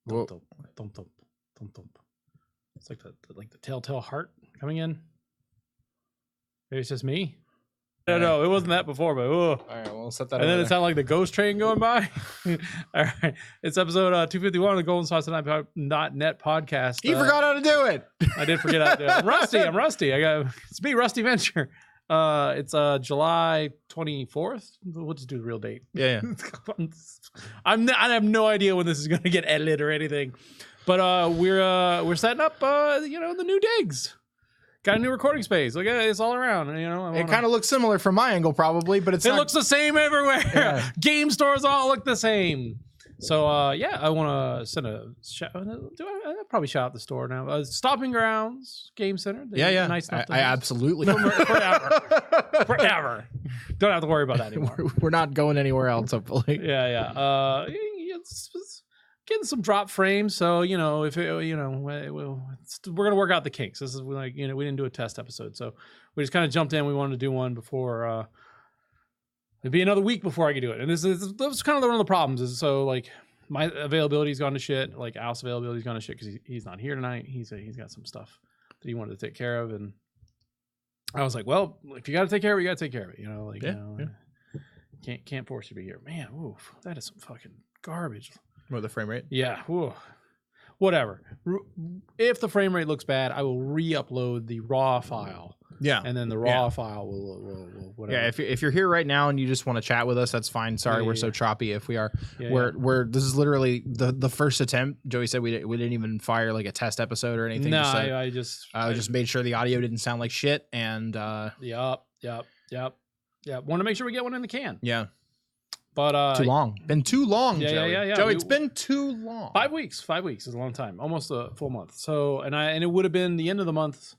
Thump, thump, thump, thump, thump, thump. It's like the telltale heart coming in. Maybe it's just me. No, it wasn't that before, but all right, we'll set that. And then it sounded like the ghost train going by. All right, it's episode 251 of the Golden Sauce .net podcast. You forgot how to do it. I did forget how to do it. I'm rusty. It's me, Rusty Venture. It's July 24th. We'll just do the real date. Yeah. I have no idea when this is going to get edited or anything, but we're setting up the new digs. Got a new recording space. Look at it, it's all around. It kind of looks similar from my angle, probably, but it looks the same everywhere. Yeah. Game stores all look the same. So I want to send a shout. I'll probably shout out the store now. Stomping Grounds Game Center. Yeah. Nice enough. I absolutely forever. Don't have to worry about that anymore. We're not going anywhere else, hopefully. Yeah. It's getting some drop frames. So if we're gonna work out the kinks. This is we didn't do a test episode, so we just kind of jumped in. We wanted to do one before. It'd be another week before I could do it, and this was kind of one of the problems. Is so like my availability's gone to shit. Like Al's availability's gone to shit because he's not here tonight. He's got some stuff that he wanted to take care of, and I was like, well, if you got to take care of it, you got to take care of it. Can't force you to be here, man. Oof, that is some fucking garbage. What, the frame rate? Yeah. Ooh. Whatever. If the frame rate looks bad, I will re-upload the raw file. Yeah. And then the raw file will whatever. Yeah, if you're here right now and you just want to chat with us, that's fine. Sorry, we're so choppy. If we are, we're this is literally the first attempt. Joey said we didn't even fire like a test episode or anything. No, I just made sure the audio didn't sound like shit. And Yep. Want to make sure we get one in the can. Yeah. But too long. Been too long, Joey. Yeah. Joey, it's been too long. 5 weeks. 5 weeks is a long time. Almost a full month. So and it would have been the end of the month.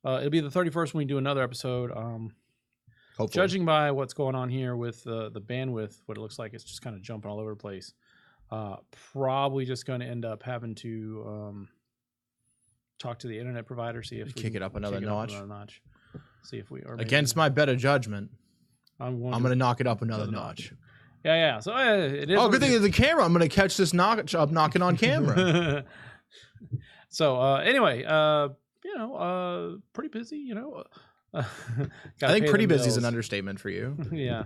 It'll be the 31st when we do another episode. Hopefully. Judging by what's going on here with the bandwidth, what it looks like it's just kind of jumping all over the place. Probably just going to end up having to talk to the internet provider, see if we kick it up another notch. See if we are against my better judgment. I'm going to knock it up another notch. Yeah. So it is. Oh, good thing is the camera. I'm going to catch this notch up knocking on camera. So anyway, pretty busy. I think pretty busy is an understatement for you. Yeah.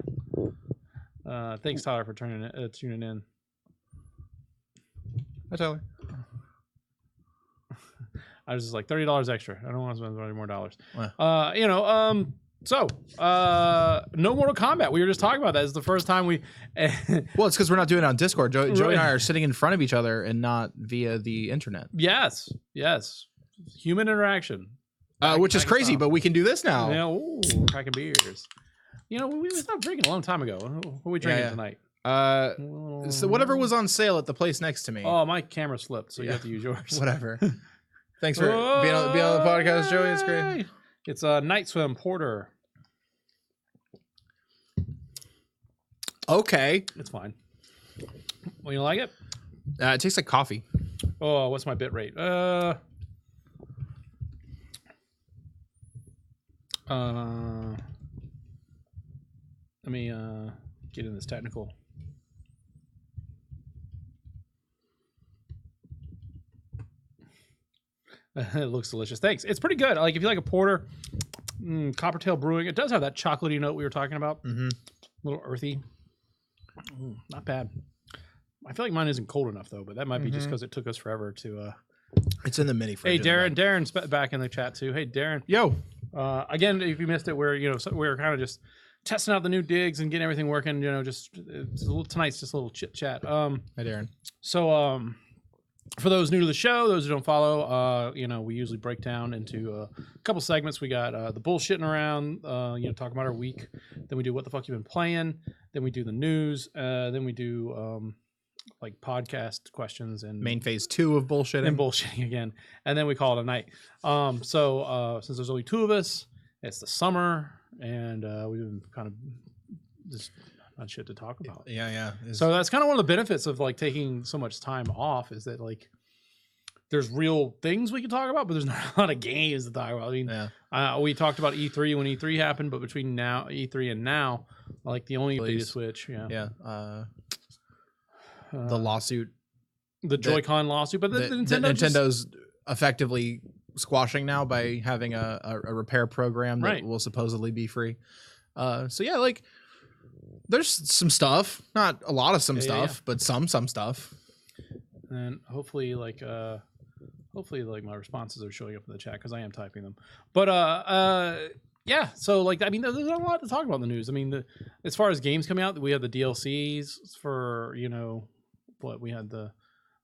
Thanks, Tyler, for tuning in. Hi, Tyler. I was just like $30 extra. I don't want to spend any more dollars. Wow. So, no Mortal Kombat. We were just talking about that. It's the first time we... Well, it's because we're not doing it on Discord. Joey and I are sitting in front of each other and not via the internet. Yes. Human interaction. Which is crazy, but we can do this now. Yeah, cracking beers. We stopped drinking a long time ago. What are we drinking tonight? So whatever was on sale at the place next to me. Oh, my camera slipped, so you have to use yours. Whatever. Thanks for being on the podcast, Joey. It's great. It's a Night Swim Porter. Okay. It's fine. Well, you like it? It tastes like coffee. Oh, what's my bit rate? Let me get in this technical. It looks delicious. Thanks. It's pretty good. Like if you like a porter, Coppertail Brewing. It does have that chocolatey note we were talking about. Mm-hmm. A little earthy. Not bad. I feel like mine isn't cold enough though, but that might be just because it took us forever to. It's in the mini fridge. Hey, Darren. Darren's back in the chat too. Hey, Darren. Yo. Again, if you missed it, we're kind of just testing out the new digs and getting everything working. Tonight's just a little chit chat. Hi, Darren. So, for those new to the show, those who don't follow, we usually break down into a couple segments. We got the bullshitting around, talking about our week. Then we do what the fuck you've been playing. Then we do the news. Then we do like podcast questions and main phase 2 of bullshitting. And bullshitting again. And then we call it a night. So since there's only 2 of us, it's the summer, and we've been kind of just not shit to talk about. Yeah. So that's kind of one of the benefits of like taking so much time off, is that like there's real things we can talk about, but there's not a lot of games to talk about. I mean, we talked about E3 when E3 happened, but between now E3 and now, like the only data switch, the lawsuit the Joy-Con lawsuit, but Nintendo's effectively squashing now by having a repair program that will supposedly be free. So yeah, like there's some stuff, not a lot of stuff, but some stuff. And hopefully like my responses are showing up in the chat because I am typing them. But yeah, so like I mean, there's a lot to talk about in the news. I mean, as far as games coming out, we had the DLCs for we had the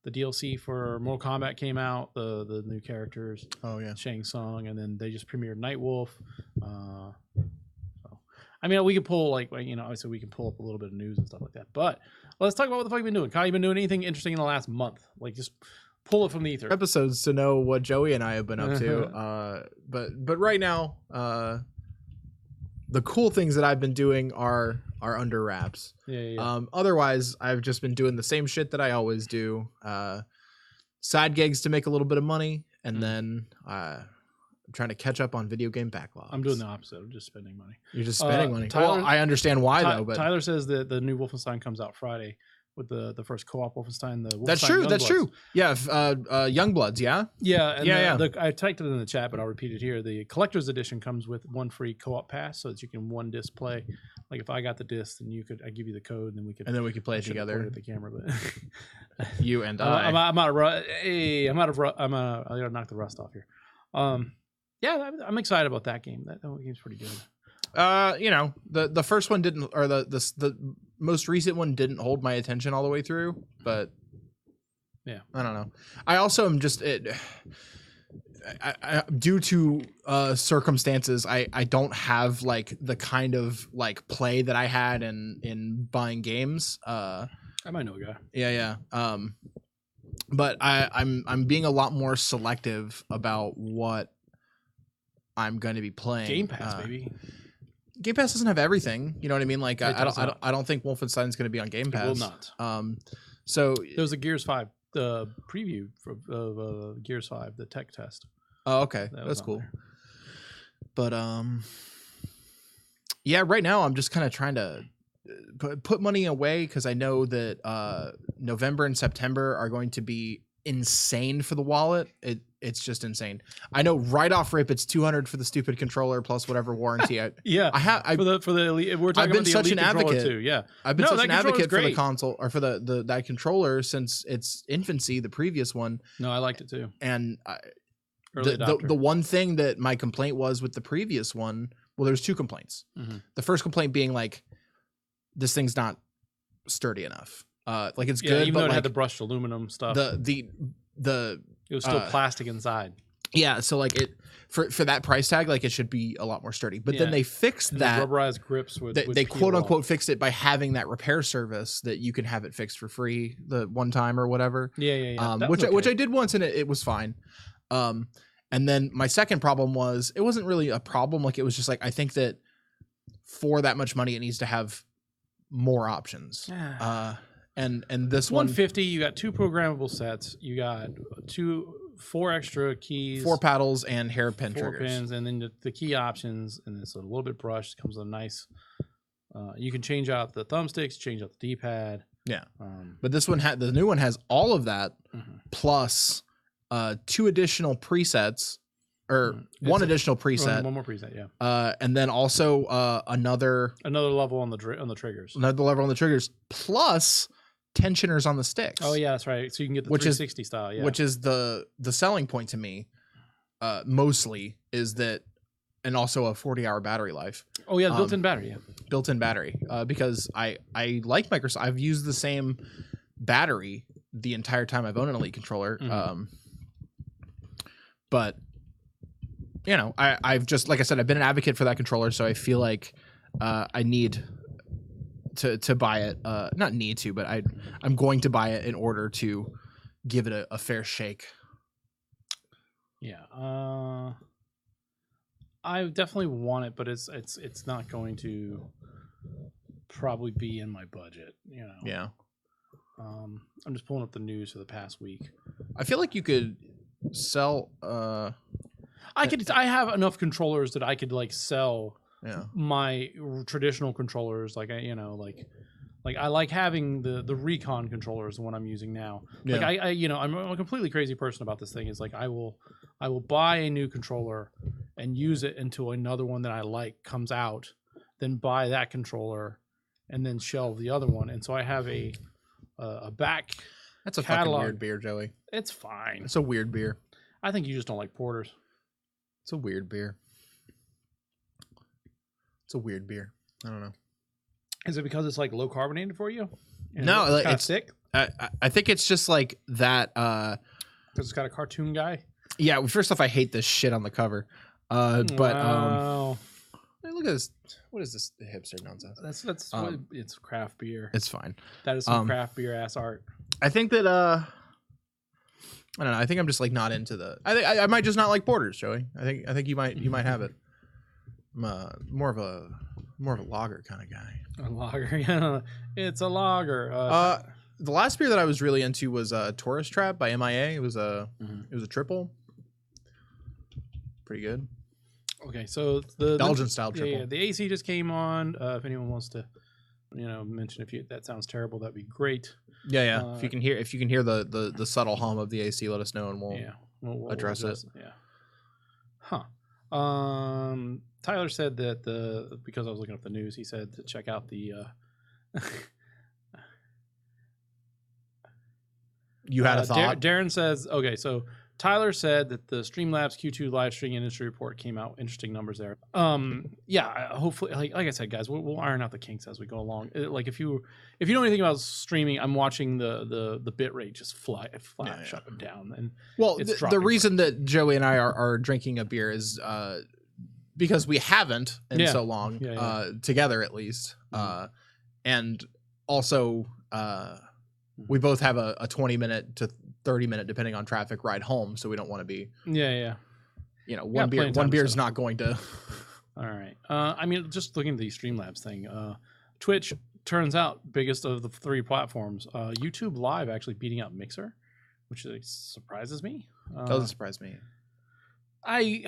DLC for Mortal Kombat came out, the new characters. Oh yeah, Shang Tsung, and then they just premiered Nightwolf. I mean, we could pull obviously we can pull up a little bit of news and stuff like that. But let's talk about what the fuck you've been doing. Kyle, you been doing anything interesting in the last month? Like just pull it from the ether. Episodes to know what Joey and I have been up to. But right now, the cool things that I've been doing are under wraps. Yeah. Otherwise, I've just been doing the same shit that I always do. Side gigs to make a little bit of money, and then I'm trying to catch up on video game backlogs. I'm doing the opposite. I'm just spending money. You're just spending money. Well, I understand why though. But Tyler says that the new Wolfenstein comes out Friday with the first co-op Wolfenstein. That's true. That's true. Yeah, Youngbloods. Yeah. Yeah. I typed it in the chat, but I'll repeat it here. The collector's edition comes with one free co-op pass, so that you can one disc play. Like if I got the disc, then I give you the code, and then we could play it together at the camera. But you and I. I'm out of hey, I'm out of I gotta knock the rust off here. Yeah, I'm excited about that game. That game's pretty good. The first one didn't, or the most recent one didn't hold my attention all the way through, but yeah, I don't know. I also am just due to circumstances, I don't have like the kind of like play that I had in buying games. I might know a guy. Yeah. But I'm being a lot more selective about what I'm going to be playing. Game Pass, baby. Game Pass doesn't have everything. You know what I mean? Like I don't think Wolfenstein's going to be on Game Pass. It will not. So there was a Gears 5 preview of Gears 5, the tech test. Oh, okay, that's cool. There. But yeah, right now I'm just kind of trying to put money away because I know that November and September are going to be insane for the wallet. It's just insane. I know right off rip it's $200 for the stupid controller plus whatever warranty. For the Elite, we're talking about the Elite controller too. Yeah, I've been such an advocate for the console or for that controller since its infancy. The previous one. No, I liked it too. And the one thing that my complaint was with the previous one, well, there's two complaints. Mm-hmm. The first complaint being like, this thing's not sturdy enough. Like it's good, even but though it like had the brushed aluminum stuff. It was still plastic inside. Yeah, so like it for that price tag, like it should be a lot more sturdy. But then they fixed that. The rubberized grips with they quote unquote fixed it by having that repair service that you can have it fixed for free the one time or whatever. Yeah. Which I did once and it was fine. And then my second problem was it wasn't really a problem. Like it was just like I think that for that much money it needs to have more options. And this one $150, you got 2 programmable sets, you got 4 extra keys, 4 paddles and hairpin triggers, pins, and then the key options, and it's a little bit brushed. Comes with a nice. You can change out the thumbsticks, change out the D-pad. Yeah, but this one the new one has all of that plus 2 additional presets. Or one additional preset, one more preset, yeah. And then also another level on the triggers, another level on the triggers, plus tensioners on the sticks. Oh yeah, that's right. So you can get the 360 style, yeah. Which is the selling point to me, mostly is that, and also a 40-hour battery life. Oh yeah, built-in battery, yeah. Built-in battery, because I like Microsoft. I've used the same battery the entire time I've owned an Elite controller, but. You know, I've just, like I said, I've been an advocate for that controller, so I feel like I need to buy it. Not need to, but I'm going to buy it in order to give it a fair shake. Yeah, I definitely want it, but it's not going to probably be in my budget. You know. Yeah. I'm just pulling up the news for the past week. I feel like you could sell. I have enough controllers that I could like sell my traditional controllers, like Like I like having the Recon controller is the one I'm using now. Like I you know, I'm a completely crazy person about this thing. Is like I will buy a new controller and use it until another one that I like comes out, then buy that controller and then shelve the other one. And so I have a back That's a catalog. fucking weird beer, Joey. It's fine. It's a weird beer. I think you just don't like porters. It's a weird beer. It's a weird beer. I don't know. Is it because it's like low carbonated for you? And No, it's kinda it's thick I think it's just like that. because it's got a cartoon guy. Yeah. First off, I hate this shit on the cover. But Wow. hey, look at this. What is this hipster nonsense? That's what it's craft beer. It's fine. That is some craft beer ass art. I think that I don't know. I think I'm just like not into the. I might just not like porters, Joey. I think you might have it. I'm more of a lager kind of guy. A lager, yeah. It's a lager. The last beer that I was really into was Tourist Trap by MIA. It was a triple. Pretty good. Okay, so the Belgian style triple. Yeah, the AC just came on. If anyone wants to, mention if that sounds terrible, that'd be great. Yeah. If you can hear the subtle hum of the AC, let us know and we'll address it. Yeah. Huh. Tyler said that because I was looking up the news, he said to check out the. You had a thought. Darren says, okay, so Tyler said that the Streamlabs Q2 live streaming industry report came out. Interesting numbers there. Yeah, hopefully, like I said, guys, we'll iron out the kinks as we go along. Like if you know anything about streaming, I'm watching the bit rate just flash up and down. And well, the reason that Joey and I are drinking a beer is because we haven't in so long together, at least, and also we both have a 20-minute to 30-minute, depending on traffic, ride home, so we don't want to be one beer is not going to. All right. I mean, just looking at the Streamlabs thing, Twitch turns out biggest of the 3 platforms. YouTube Live actually beating out Mixer, which surprises me. Doesn't surprise me. I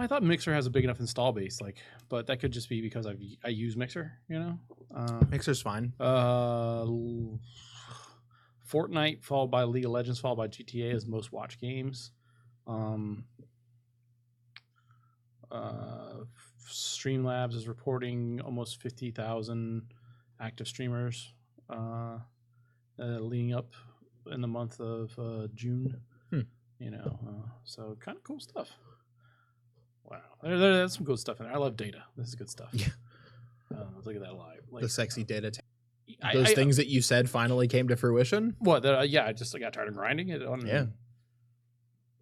thought Mixer has a big enough install base, but that could just be because I use Mixer. Mixer's fine. Fortnite followed by League of Legends followed by GTA as most watched games. Streamlabs is reporting almost 50,000 active streamers leading up in the month of June. So kind of cool stuff. Wow, there's some good stuff in there. I love data. This is good stuff. Yeah. Look at that live. The sexy data. Those things that you said finally came to fruition. What? I just got tired of grinding it. Yeah.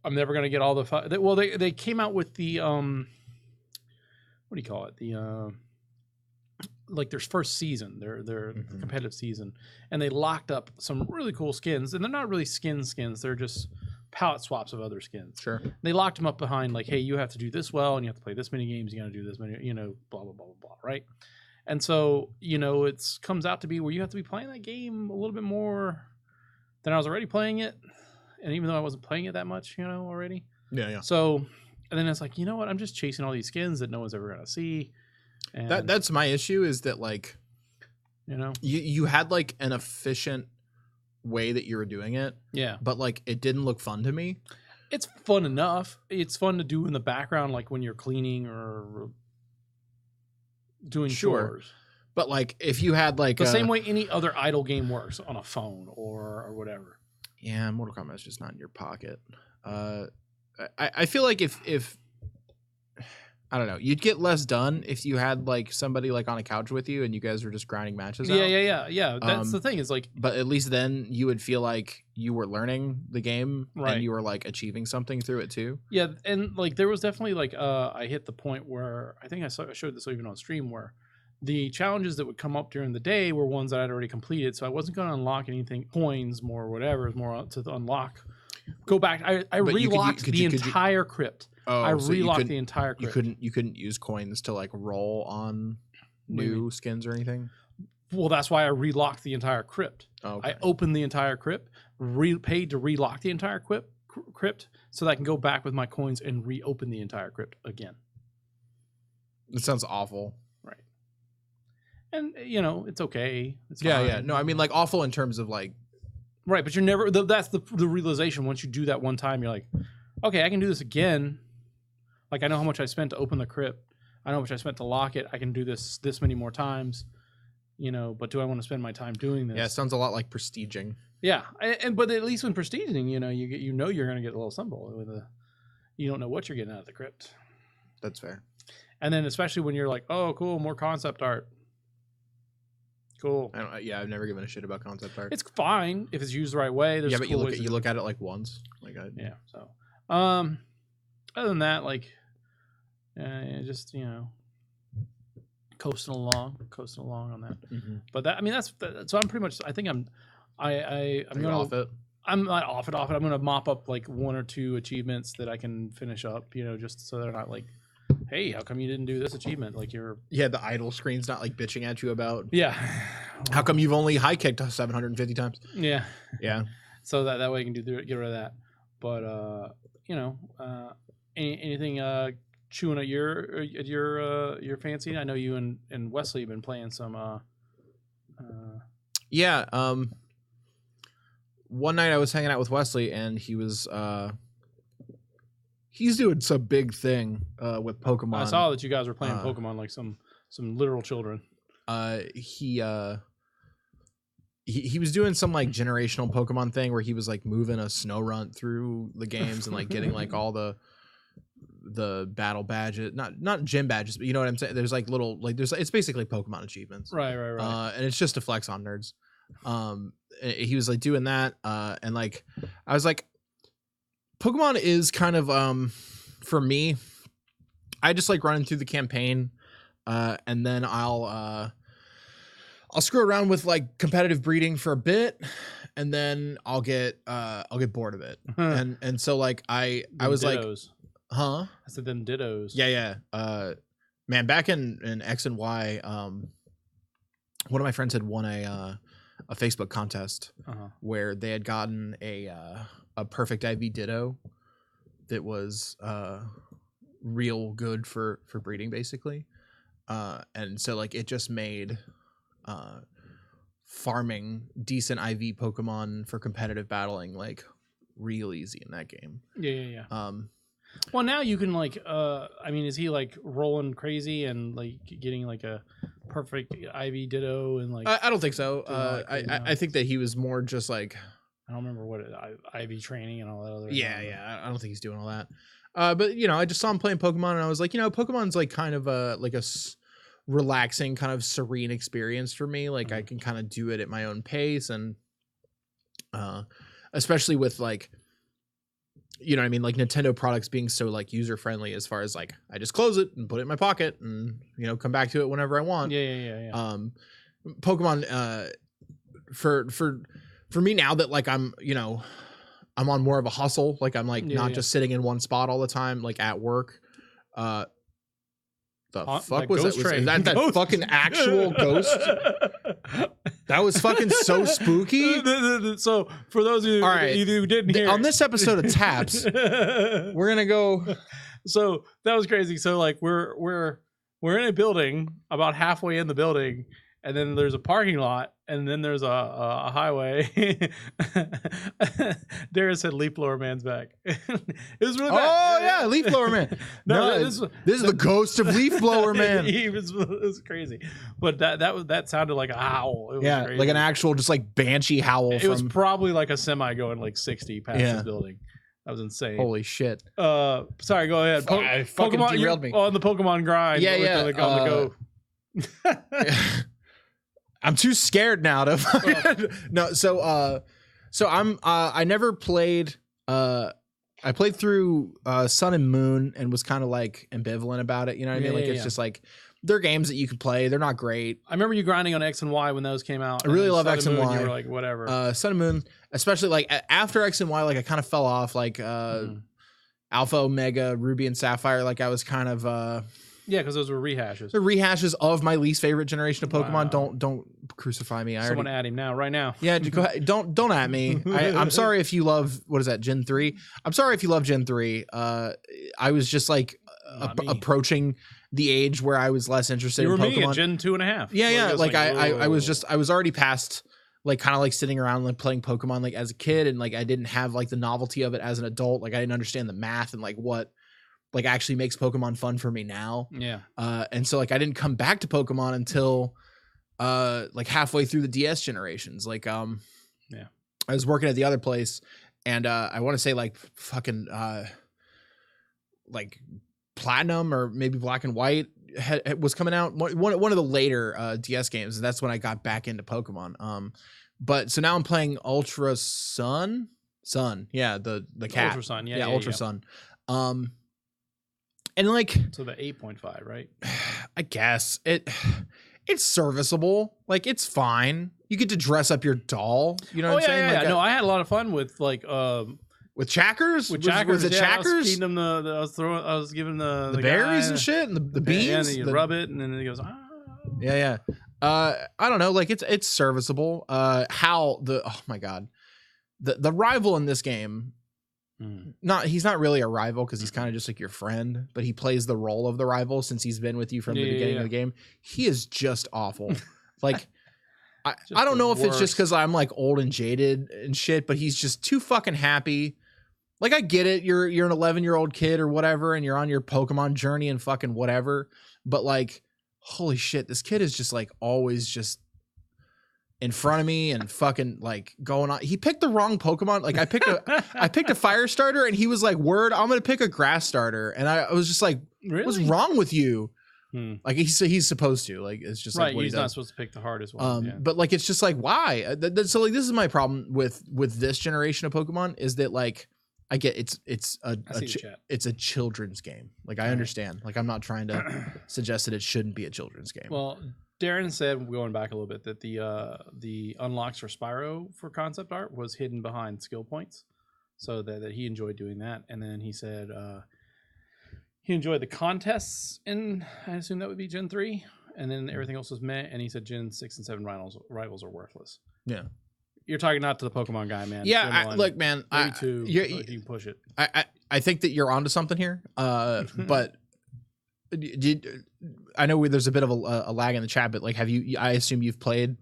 I'm never gonna get all the. They came out with the what do you call it? The like their first season, their competitive season, and they locked up some really cool skins, and they're not really skins. They're just palette swaps of other skins. Sure. They locked them up behind like, hey, you have to do this well, and you have to play this many games. You got to do this many, blah blah blah blah blah, right? And so, it comes out to be where you have to be playing that game a little bit more than I was already playing it. And even though I wasn't playing it that much, already. Yeah. So, and then it's like, you know what? I'm just chasing all these skins that no one's ever going to see. And, that's my issue is that, like, you had, like, an efficient way that you were doing it. Yeah. But, like, it didn't look fun to me. It's fun enough. It's fun to do in the background, like when you're cleaning or doing chores. But like if you had like the same way any other idle game works on a phone or whatever. Yeah, Mortal Kombat's just not in your pocket. I feel like if I don't know, you'd get less done if you had like somebody like on a couch with you and you guys were just grinding matches out. Yeah. That's the thing is like, but at least then you would feel like you were learning the game and you were like achieving something through it too. Yeah, and like there was definitely like I hit the point where I think I showed this even on stream where the challenges that would come up during the day were ones that I'd already completed, so I wasn't going to unlock anything, coins, more whatever, more to unlock. Go back. I relocked the entire crypt. Oh, I relocked the entire crypt. You couldn't use coins to like roll on new skins or anything? Well, that's why I relocked the entire crypt. Oh, okay. I opened the entire crypt, paid to relock the entire crypt so that I can go back with my coins and reopen the entire crypt again. It sounds awful. Right. and you know it's okay. It's Yeah. fine. No, I mean like awful in terms of like. Right, but you're never. That's the realization. Once you do that one time, you're like, okay, I can do this again. Like I know how much I spent to open the crypt. I know how much I spent to lock it. I can do this many more times. You know, but do I want to spend my time doing this? Yeah, it sounds a lot like prestiging. Yeah, but at least when prestiging, you know, you're going to get a little symbol with you don't know what you're getting out of the crypt. That's fair. And then especially when you're like, oh, cool, more concept art. Cool. I've never given a shit about concept art. It's fine if it's used the right way. There's but cool you look at it like once. Yeah. So, other than that, like, just coasting along on that. Mm-hmm. But that, I mean, so I'm pretty much. I think I'm gonna off it. I'm not off it. I'm gonna mop up like 1 or 2 achievements that I can finish up. You know, just so they're not like, hey, how come you didn't do this achievement? Like you're the idle screen's not like bitching at you about. Yeah. How come you've only high kicked 750 times? Yeah. Yeah. So that way you can get rid of that. But anything chewing at your fancy? I know you and Wesley have been playing some. Yeah. One night I was hanging out with Wesley and he was he's doing some big thing with Pokemon. I saw that you guys were playing Pokemon like some literal children. He was doing some like generational Pokemon thing where he was like moving a Snorunt through the games and like getting like all the battle badges, not gym badges, but you know what I'm saying. There's like little like it's basically Pokemon achievements. Right. And it's just to flex on nerds. He was like doing that, and like I was like, Pokemon is kind of for me. I just like running through the campaign, and then I'll screw around with like competitive breeding for a bit, and then I'll get bored of it, and so like I was dittos. Like, huh? I said them dittos. Yeah. Man, back in X and Y, one of my friends had won a Facebook contest where they had gotten a perfect IV Ditto that was real good for breeding basically, and so like it just made farming decent IV Pokemon for competitive battling like real easy in that game. Yeah. Well, now you can like I mean, is he like rolling crazy and like getting like a perfect IV Ditto and like I don't think so. I think that he was more just like, I don't remember what IV training and all that other. Yeah. I don't think he's doing all that. But you know, I just saw him playing Pokemon and I was like, you know, Pokemon's like kind of a relaxing, kind of serene experience for me. Like I can kind of do it at my own pace, and especially with like, you know what I mean, like Nintendo products being so like user friendly as far as like I just close it and put it in my pocket and you know come back to it whenever I want. Yeah. Pokemon for me now that like I'm, you know, I'm on more of a hustle, like I'm like not just sitting in one spot all the time like at work. The fuck was that? Was that fucking actual ghost? That was fucking so spooky. So for those of you who didn't hear, on this episode of Taps, we're gonna go. So that was crazy. So like we're in a building, about halfway in the building, and then there's a parking lot, and then there's a highway. Darius said Leaf Blower Man's back. It was really bad. Oh yeah, Leaf Blower Man. No, this is the ghost of Leaf Blower Man. It was crazy, but that sounded like a howl. It was crazy. Like an actual just like banshee howl. It was probably like a semi going like 60 past this building. That was insane. Holy shit. Sorry, go ahead. Fucking derailed me. On the Pokemon grind. Yeah. On the go. I'm too scared now to no. So I'm I never played. I played through Sun and Moon and was kind of like ambivalent about it. You know what I mean? Like it's just like they're games that you can play. They're not great. I remember you grinding on X and Y when those came out. I really love X and Moon, Y. You were like whatever. Sun and Moon, especially like after X and Y, like I kind of fell off. Like Alpha, Omega, Ruby, and Sapphire. Like I was kind of yeah, because those were rehashes. The rehashes of my least favorite generation of Pokemon. Wow. Don't crucify me. Someone at him now, right now. Yeah, go ahead. Don't at me. I'm sorry if you love, what is that, Gen 3? I'm sorry if you love Gen 3. I was just like Not me. approaching the age where I was less interested You were in Pokemon. me at Gen 2.5. Yeah, Where yeah. it was Like I was whoa. just I was already past like kind of like sitting around like playing Pokemon like as a kid, and like I didn't have like the novelty of it as an adult. Like I didn't understand the math and like what like actually makes Pokemon fun for me now. Yeah. And so like I didn't come back to Pokemon until like halfway through the DS generations. Like Yeah. I was working at the other place, and I want to say like fucking like Platinum or maybe Black and White was coming out, one of the later DS games, and that's when I got back into Pokemon. But so now I'm playing Ultra Sun, yeah, the cat, Ultra Sun, yeah, Ultra Sun. And like, So the 8.5, right? I guess it's serviceable, like it's fine. You get to dress up your doll, you know what I'm saying? Yeah. Like No, I had a lot of fun with with Chackers. with Was it yeah, I was Chackers? feeding them I was giving the berries guy, and shit, and the beans. and then you the- rub it, and then it goes. Ah. Yeah. I don't know, like it's serviceable. How oh my god. The rival in this game, he's not really a rival because he's kind of just like your friend, but he plays the role of the rival since he's been with you from the beginning of the game. He is just awful. Like I don't know if it's just because I'm like old and jaded and shit, but he's just too fucking happy. Like I get it, you're an 11-year-old kid or whatever, and you're on your Pokemon journey and fucking whatever. But like, holy shit, this kid is just like always just in front of me and fucking like going on. He picked the wrong Pokemon. Like I picked a fire starter, and he was like, "Word, I'm gonna pick a grass starter," and I was just like, Really? "What's wrong with you?" Like he's supposed to, like it's just right. like what He's he not does. supposed to pick the hardest one. Yeah. But like it's just like why? So like this is my problem with this generation of Pokemon is that like I get it's I see the chat. it's a children's game. Like I understand. Like I'm not trying to suggest that it shouldn't be a children's game. Well, Darren said, going back a little bit, that the unlocks for Spyro for concept art was hidden behind skill points, so that he enjoyed doing that. And then he said he enjoyed the contests, and I assume that would be Gen 3, and then everything else was meh. And he said Gen 6 and 7 rivals are worthless. Yeah. You're talking not to the Pokemon guy, man. Yeah, look, man, you can push it. I think that you're onto something here. But I know there's a bit of a lag in the chat, but like, I assume you've played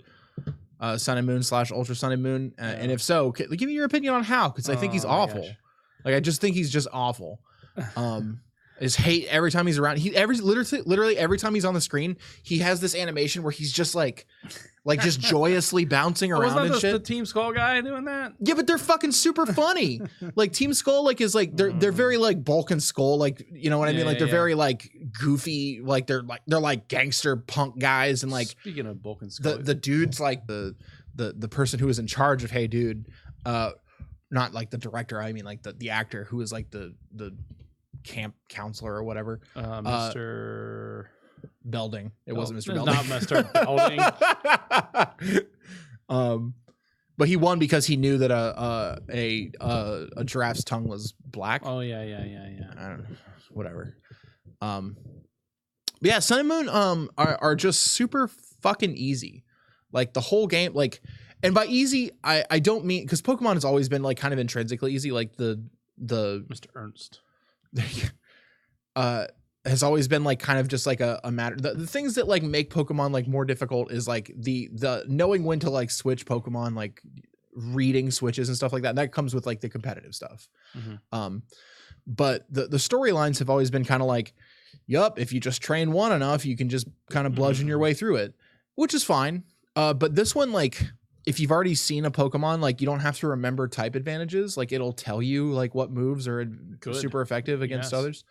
Sun and Moon / Ultra Sun and Moon, and if so, give me your opinion on how, because I think he's awful. Gosh. Like I just think he's just awful. I just hate every time he's around. Literally every time he's on the screen, he has this animation where he's just like just joyously bouncing around and shit. The Team Skull guy doing that? Yeah, but they're fucking super funny. Like Team Skull, like is like they're very like Bulk and Skull, like you know what I mean. Like they're very like goofy, like they're like gangster punk guys, and like speaking of Bulk and Skull, the dude's like the person who was in charge of Hey Dude, not like the director. I mean like the actor who was like the camp counselor or whatever. Mr. Belding. It wasn't Mr. Belding. Not Mr. Belding. But he won because he knew that a giraffe's tongue was black. Oh yeah. I don't know. Whatever. But yeah, Sun and Moon are just super fucking easy. Like the whole game, like, and by easy, I don't mean because Pokemon has always been like kind of intrinsically easy. Like the Mr. Ernst. Has always been like kind of just like a matter. The things that like make Pokemon like more difficult is like the knowing when to like switch Pokemon, like reading switches and stuff like that. And that comes with like the competitive stuff. Mm-hmm. But the storylines have always been kind of like, yup, if you just train one enough, you can just kind of bludgeon your way through it, which is fine. But this one, like, if you've already seen a Pokemon, like you don't have to remember type advantages. Like it'll tell you like what moves are super effective against others.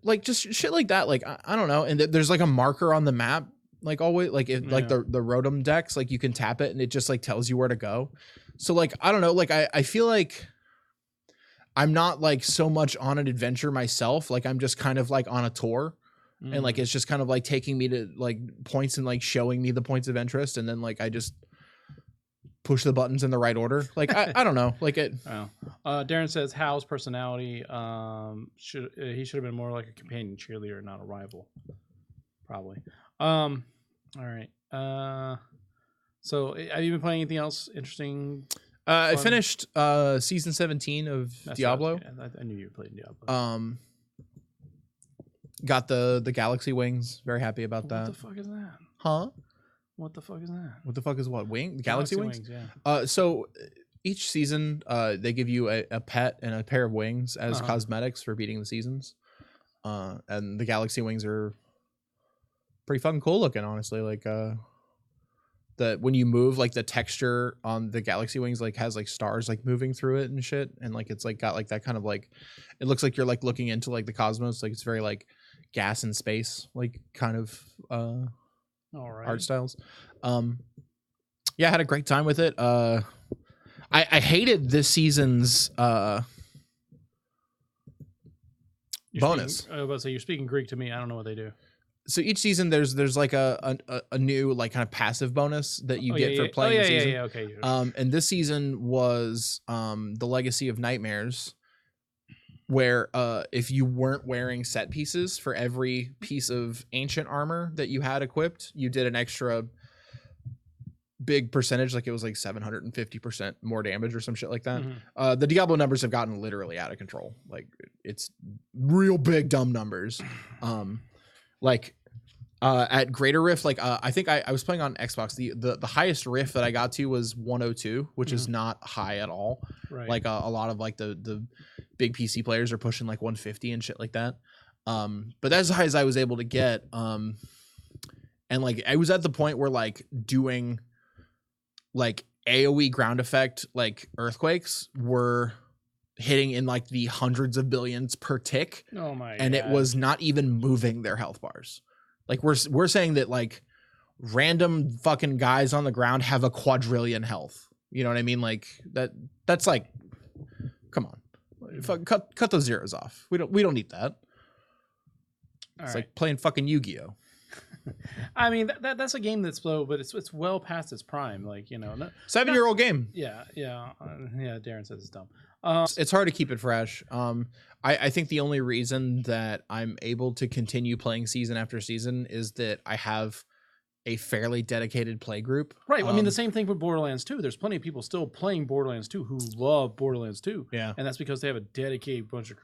Like just shit like that. Like I don't know. And there's like a marker on the map. Like always, like like the Rotom Dex, like you can tap it and it just like tells you where to go. So like I don't know. Like I feel like I'm not like so much on an adventure myself. Like I'm just kind of like on a tour. And like it's just kind of like taking me to like points and like showing me the points of interest, and then like I just push the buttons in the right order. Like I don't know. Like it. Oh. Darren says Hal's personality should have been more like a companion cheerleader, not a rival. Probably. All right. So have you been playing anything else interesting? I Fun. finished season 17 of That's what Diablo. I knew you played Diablo. Got the Galaxy Wings. Very happy about What that. the fuck is that? Huh? What the fuck is that? What the fuck is what? Wing? Galaxy Wings? Yeah. So each season, they give you a pet and a pair of wings as Uh-huh. cosmetics for beating the seasons. And the Galaxy Wings are pretty fucking cool looking, honestly. Like the when you move, like the texture on the Galaxy Wings like has like stars like moving through it and shit, and like it's like got like that kind of like, it looks like you're like looking into like the cosmos. Like it's very like gas and space like kind of All right. art styles. Yeah, I had a great time with it. I hated this season's bonus. I was about to say, you're speaking Greek to me. I don't know what they do. So each season there's like a new like kind of passive bonus that you get for playing the season. Yeah, okay. And this season was the Legacy of Nightmares, where if you weren't wearing set pieces for every piece of ancient armor that you had equipped, you did an extra big percentage, like it was like 750% more damage or some shit like that. Mhm. The Diablo numbers have gotten literally out of control. Like it's real big dumb numbers. Like at Greater Rift, like I think I was playing on Xbox. The highest rift that I got to was 102, which is not high at all. Right. Like a lot of like the big PC players are pushing like 150 and shit like that. But that's as high as I was able to get. And like I was at the point where like doing like AoE ground effect like earthquakes were hitting in like the hundreds of billions per tick. Oh my and God. It was not even moving their health bars. Like we're saying that like random fucking guys on the ground have a quadrillion health. You know what I mean? Like that's like, come on, cut those zeros off. We don't need that. It's like playing fucking Yu-Gi-Oh. I mean that's a game that's slow, but it's well past its prime. Like 7-year-old game. Yeah. Darren says it's dumb. It's hard to keep it fresh. I think the only reason that I'm able to continue playing season after season is that I have a fairly dedicated play group. Right. I mean, the same thing with Borderlands 2. There's plenty of people still playing Borderlands 2 who love Borderlands 2. Yeah. And that's because they have a dedicated bunch of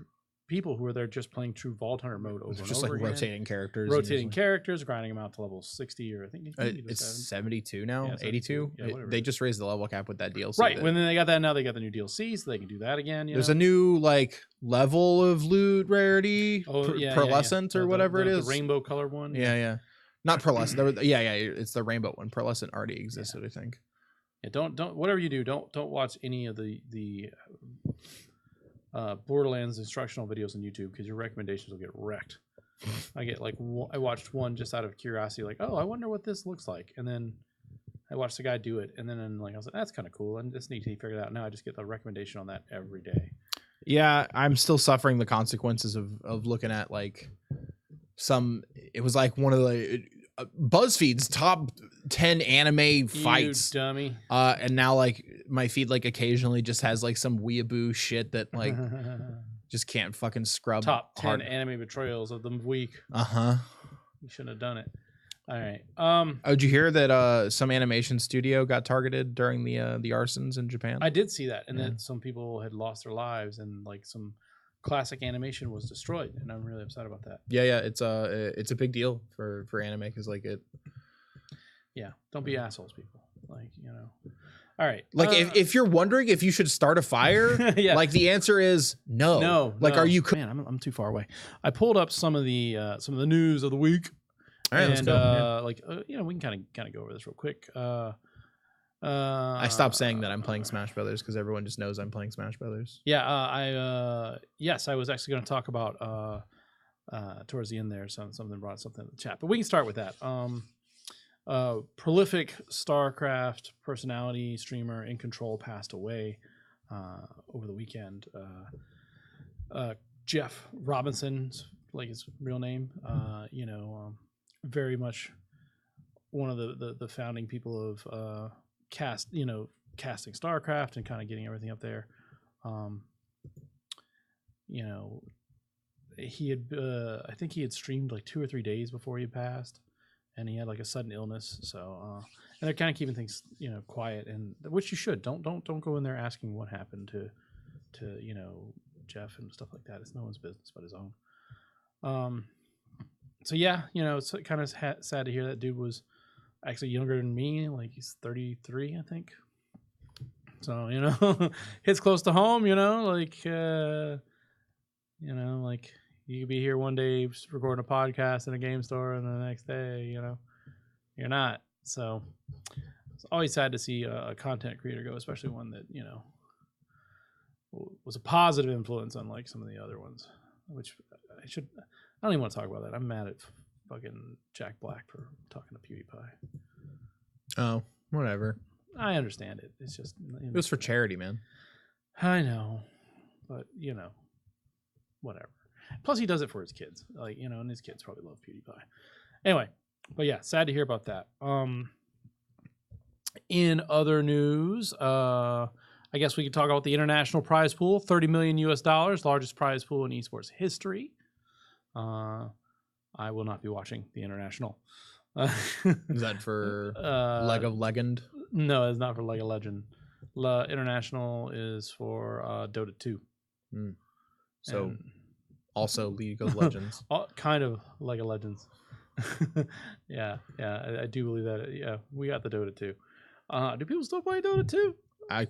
people who are there just playing true Vault Hunter mode over and just over like again. rotating characters. Rotating characters, grinding them out to level 60, or I think it's 72 now, Yeah, 82. Yeah, They just raised the level cap with that DLC. Right. When they got that, now they got the new DLC, so they can do that again. There's a new like level of loot rarity, pearlescent or whatever it is. The rainbow color one. Yeah. Not pearlescent. It's the rainbow one. Pearlescent already existed, I think. Yeah, don't whatever you do, don't watch any of the Borderlands instructional videos on YouTube, because your recommendations will get wrecked. I watched one just out of curiosity, like, oh, I wonder what this looks like, and then I watched the guy do it, and then I was like, that's kind of cool, and just need to figure it out. Now I just get the recommendation on that every day. Yeah, I'm still suffering the consequences of looking at like it was like one of the BuzzFeed's top 10 anime fights. You dummy. And now like my feed like occasionally just has like some weeaboo shit that like just can't fucking scrub. Top 10 anime betrayals of the week. You shouldn't have done it. All right. Oh, did you hear that some animation studio got targeted during the arsons in Japan? I did see that, and that some people had lost their lives, and like some classic animation was destroyed, and I'm really upset about that. Yeah, it's a big deal for anime, because like it. Yeah, don't be assholes, people. Like All right. Like if you're wondering if you should start a fire, like the answer is no. No. Like, are you? Man, I'm too far away. I pulled up some of the news of the week. All right, let's go. We can kind of go over this real quick. I stopped saying that I'm playing Smash Brothers because everyone just knows I'm playing Smash Brothers. Yeah, I was actually going to talk about towards the end there. Something brought something in the chat, but we can start with that. Prolific StarCraft personality streamer In Control passed away over the weekend. Jeff Robinson, like his real name, very much one of the founding people of casting StarCraft and kind of getting everything up there. He had I think he had streamed like 2 or 3 days before he passed, and he had like a sudden illness. So and they're kind of keeping things, quiet, and which you should. Don't go in there asking what happened to Jeff and stuff like that. It's no one's business but his own. So yeah, it's kind of sad to hear that dude was actually younger than me. Like he's 33, I think. So hits close to home. Like you could be here one day recording a podcast in a game store, and the next day, you're not. So it's always sad to see a content creator go, especially one that was a positive influence, unlike some of the other ones. Which I don't even want to talk about that. I'm mad at fucking Jack Black for talking to PewDiePie. Oh, whatever. I understand it. It's just it was for charity, man. I know, but whatever. Plus, he does it for his kids, and his kids probably love PewDiePie. Anyway, but yeah, sad to hear about that. In other news, I guess we could talk about the international prize pool, $30 million, largest prize pool in esports history. I will not be watching the international. Is that for Leg of Legend? No, it's not for Leg of Legend. International is for Dota 2. So and also League of Legends. Kind of Leg of Legends. Yeah, I do believe that. Yeah, we got the Dota 2. Do people still play Dota 2?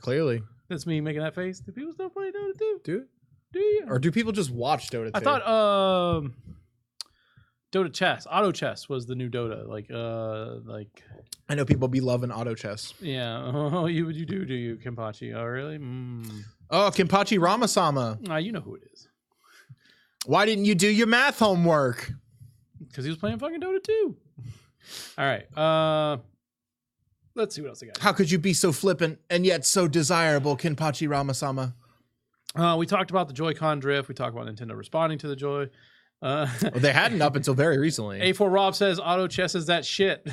Clearly. That's me making that face. Do people still play Dota 2? Do you? Or do people just watch Dota 2? I thought Dota Chess, Auto Chess was the new Dota. Like I know people be loving auto chess. Yeah. Oh, you do you, Kenpachi? Oh, really? Oh, Kenpachi Ramasama. You know who it is. Why didn't you do your math homework? Because he was playing fucking Dota 2. All right. Let's see what else I got. How could you be so flippant and yet so desirable, Kenpachi Ramasama? We talked about the Joy-Con drift. We talked about Nintendo responding to the Joy. Well, they hadn't up until very recently. A4 Rob says auto chess is that shit.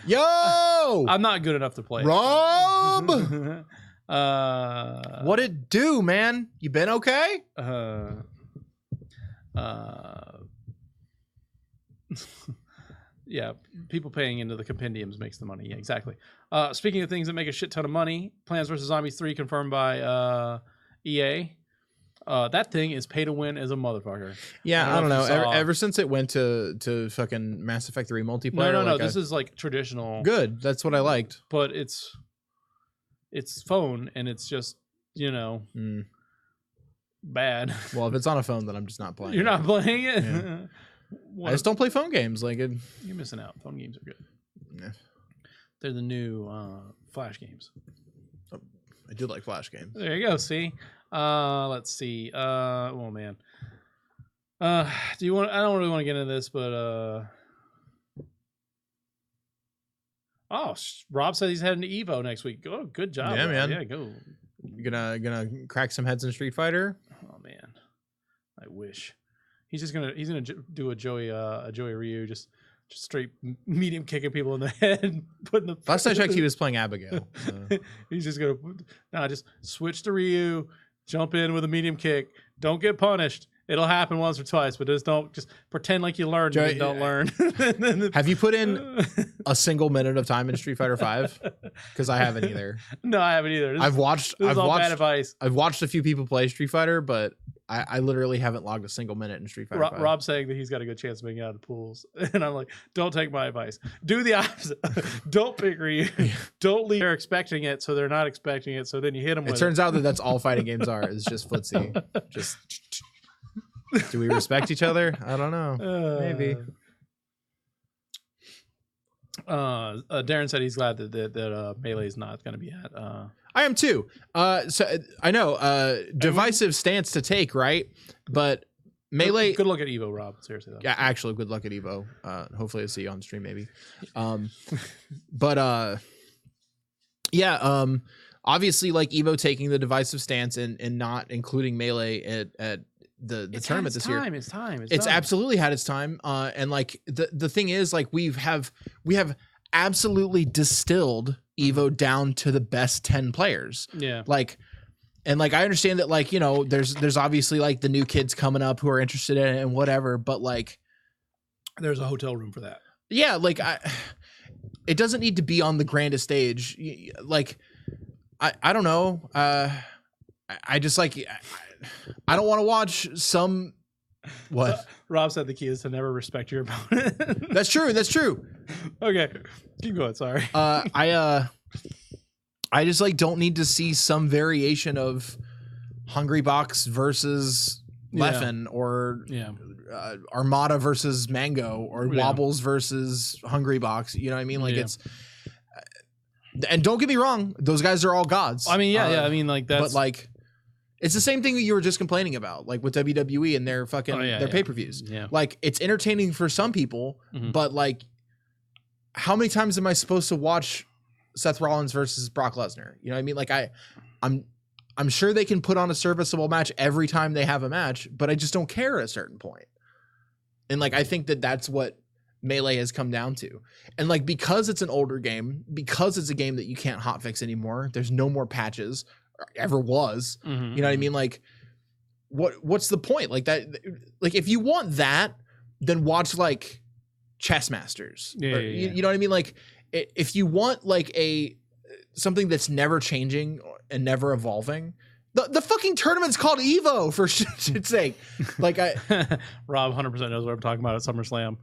Yo! I'm not good enough to play Rob! it. What it do, man? You been okay? Yeah, people paying into the compendiums makes the money. Yeah, exactly. Speaking of things that make a shit ton of money, Plants vs. Zombies 3 confirmed by EA. That thing is pay to win as a motherfucker. Yeah, I don't know. Ever since it went to fucking Mass Effect 3 multiplayer. No. This is like traditional. Good. That's what I liked. But it's phone, and it's just bad. Well, if it's on a phone, then I'm just not playing. You're not playing it. Yeah. I just don't play phone games. Like you're missing out. Phone games are good. Yeah. They're the new Flash games. Oh, I do like Flash games. There you go. See. Let's see. Oh man. Do you want? I don't really want to get into this, but Rob said he's heading to Evo next week. Oh, good job. Yeah, Rob. man. Yeah, go. You gonna crack some heads in Street Fighter? Oh man, I wish. He's gonna do a Joey Ryu, just straight medium kicking people in the head. Putting the last I checked, he was playing Abigail. So. He's just gonna just switch to Ryu, jump in with a medium kick. Don't get punished. It'll happen once or twice, but just pretend like you learned and don't learn. Have you put in a single minute of time in Street Fighter 5? Because I haven't either. No, I haven't either. I've watched bad advice. I've watched a few people play Street Fighter, but I literally haven't logged a single minute in Street Fighter 5. Rob's saying that he's got a good chance of making it out of the pools. And I'm like, don't take my advice. Do the opposite. Don't pick Ryu. Don't leave. They're expecting it, so they're not expecting it. So then you hit them with it. It turns out that that's all fighting games are. It's just footsie. Just... Do we respect each other? I don't know. Maybe. Darren said he's glad that Melee's not going to be at. I am too. So I know divisive stance to take, right? But Melee. Good luck at Evo, Rob. Seriously, though. Yeah, actually, good luck at Evo. Hopefully, I'll see you on stream, maybe. But obviously, like Evo taking the divisive stance and not including Melee at the tournament this year. It's time. It's absolutely had its time. And like the thing is, like we have absolutely distilled Evo down to the best 10 players. Yeah. Like, and like I understand that, like, you know, there's obviously like the new kids coming up who are interested in it and whatever, but like there's a hotel room for that. Yeah, like it doesn't need to be on the grandest stage. Like, I don't know. I just like, I don't want to watch some. What? Rob said the key is to never respect your opponent. That's true. That's true. Okay, keep going. Sorry. I just like don't need to see some variation of Hungry Box versus Leffen or Armada versus Mango or Wobbles versus Hungry Box. You know what I mean? Like it's, and don't get me wrong, those guys are all gods. I mean, I mean, like that's, but like, it's the same thing that you were just complaining about, like with WWE and their fucking their pay-per-views. Yeah. Like it's entertaining for some people, but like, how many times am I supposed to watch Seth Rollins versus Brock Lesnar? You know what I mean? Like I'm sure they can put on a serviceable match every time they have a match, but I just don't care at a certain point. And like, I think that that's what Melee has come down to. And like, because it's an older game, because it's a game that you can't hotfix anymore, there's no more patches, or ever was. You know what I mean? Like, what's the point? Like that, like if you want that, then watch like Chess Masters. You know what I mean? Like if you want like something that's never changing and never evolving, the fucking tournament's called Evo, for shit's sake. Like Rob 100% knows what I'm talking about at SummerSlam.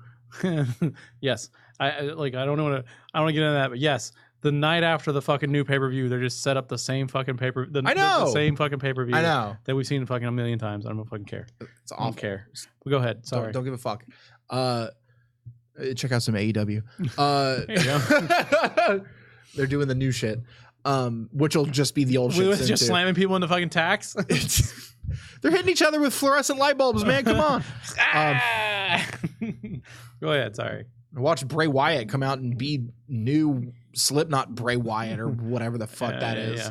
Yes, I don't want to get into that, but yes, the night after the fucking new pay-per-view, they just set up the same fucking the same fucking pay-per-view. I know that we've seen fucking a million times. I don't fucking care. It's awful. I don't care. But go ahead. Sorry. Don't give a fuck. Check out some AEW. There you go. They're doing the new shit, which will just be the old shit. Just slamming people in the fucking tax. They're hitting each other with fluorescent light bulbs, man. Come on. Go ahead. Sorry. Watch Bray Wyatt come out and be new Slipknot Bray Wyatt or whatever the fuck that is.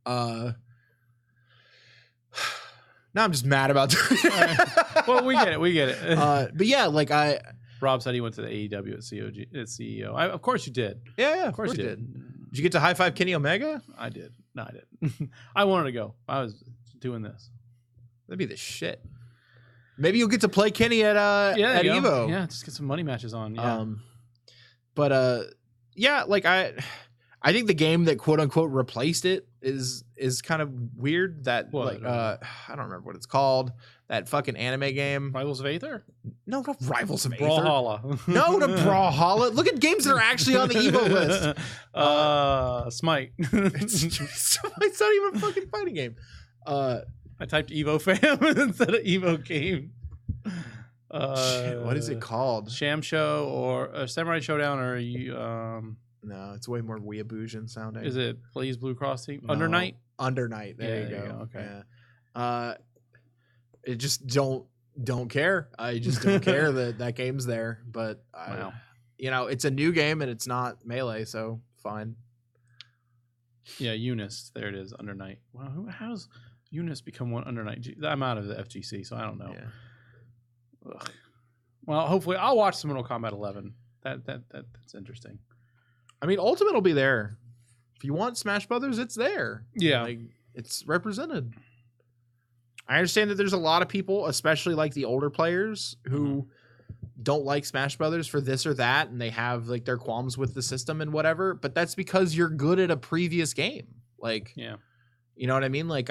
Yeah. Now I'm just mad about that. Well, we get it. But yeah, like Rob said he went to the AEW at CEO. Of course you did. Yeah, of course you did. Did you get to high five Kenny Omega? I did. No, I didn't. I wanted to go. I was doing this. That'd be the shit. Maybe you'll get to play Kenny at Evo. Yeah, just get some money matches on. Yeah. Yeah, like I think the game that quote unquote replaced it is kind of weird. That I don't remember what it's called. That fucking anime game. Rivals of Aether? No, not Rivals of Aether. Brawlhalla. No, not Brawlhalla. Look at games that are actually on the Evo list. Smite. It's not even a fucking fighting game. I typed Evo fam instead of Evo game. Shit, what is it called? Sham Show or Samurai Showdown or no, it's way more weeabousian sounding. Is it Blaze Blue Cross Team? No, Under Night? Under Night. There you go. Okay. Yeah. It just don't care. I just don't care that game's there. But wow. It's a new game and it's not Melee, so fine. Yeah, Eunice. There it is. Under Night. Wow, how's Eunice become one Under Night? I'm out of the FGC, so I don't know. Yeah. Ugh. Well, hopefully I'll watch some Mortal Kombat 11. That's interesting. I mean, Ultimate will be there. If you want Smash Brothers, it's there. Yeah. Like, it's represented. I understand that there's a lot of people, especially like the older players, who don't like Smash Brothers for this or that, and they have like their qualms with the system and whatever, but that's because you're good at a previous game. Like, yeah. You know what I mean? Like,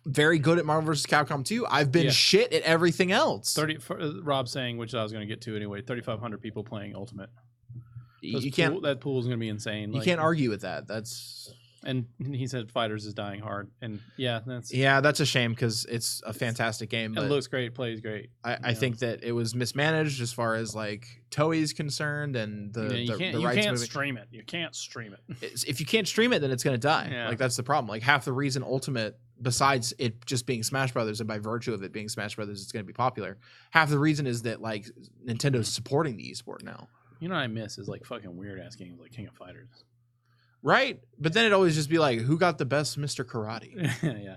very good at Marvel vs. Capcom 2. I've been shit at everything else. Rob saying, which I was going to get to anyway, 3,500 people playing Ultimate. That pool is going to be insane. You can't argue with that. And he said Fighters is dying hard, and that's a shame because it's a fantastic game. It looks great, plays great. I think that it was mismanaged as far as like Toei's concerned, and you can't stream it. You can't stream it. If you can't stream it, then it's going to die. Yeah. Like that's the problem. Like half the reason Ultimate, besides it just being Smash Brothers, and by virtue of it being Smash Brothers, it's going to be popular. Half the reason is that like Nintendo's supporting the esport now. You know what I miss is like fucking weird ass games like King of Fighters. Right, but then it always just be like, who got the best Mr. Karate? Yeah,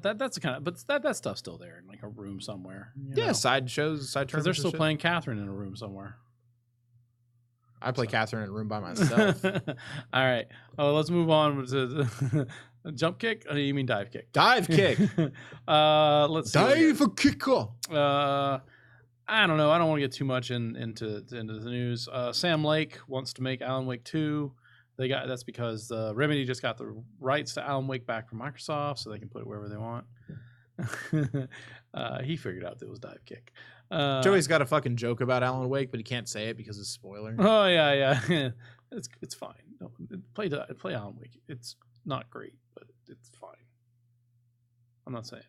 that's the kind of, but that stuff's still there in like a room somewhere. Side shows, side tournaments. Because they're still playing Catherine in a room somewhere. I play Catherine in a room by myself. All right. Oh, let's move on to the jump kick. Or you mean dive kick? Dive kick. Let's see dive kicker. I don't know. I don't want to get too much into the news. Sam Lake wants to make Alan Wake 2. That's because Remedy just got the rights to Alan Wake back from Microsoft, so they can put it wherever they want. He figured out that it was Dive Kick. Joey's got a fucking joke about Alan Wake, but he can't say it because it's a spoiler. Oh yeah. It's fine. No, play Alan Wake. It's not great, but it's fine. I'm not saying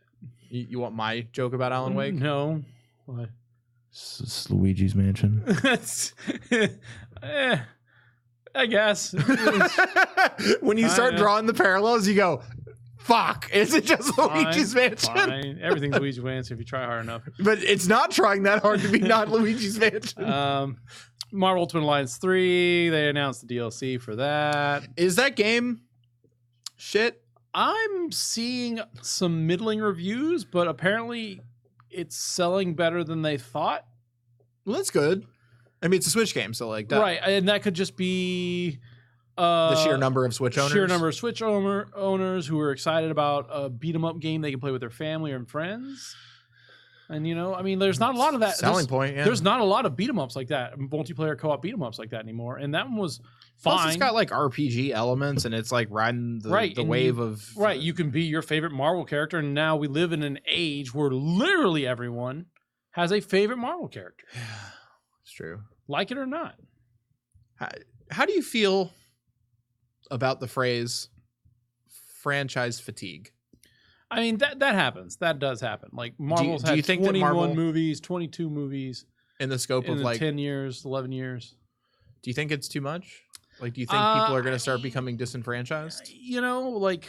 it. You want my joke about Alan Wake? No. What? It's Luigi's Mansion. I guess. When you start drawing the parallels, you go, fuck, is it just Luigi's Mansion? Fine. Everything's Luigi's Mansion if you try hard enough. But it's not trying that hard to be not Luigi's Mansion. Marvel Ultimate Alliance 3, they announced the DLC for that. Is that game shit? I'm seeing some middling reviews, but apparently it's selling better than they thought. Well, that's good. I mean, it's a Switch game, so like that. Right, and that could just be the sheer number of Switch owners. Sheer number of Switch owners who are excited about a beat 'em up game they can play with their family or friends. And I mean, there's not a lot of that. Selling point. Yeah. There's not a lot of beat 'em ups like that, multiplayer co-op beat 'em ups like that anymore. And that one was fine. Plus, it's got like RPG elements, and it's like riding the wave of. Right, you can be your favorite Marvel character, and now we live in an age where literally everyone has a favorite Marvel character. It's true. Like it or not. How do you feel about the phrase franchise fatigue? I mean, that happens. That does happen. Like Marvel's do you had think that 21 Marvel, movies, 22 movies in the scope of like 10 years, 11 years. Do you think it's too much? Like, do you think people are going to start becoming disenfranchised? Like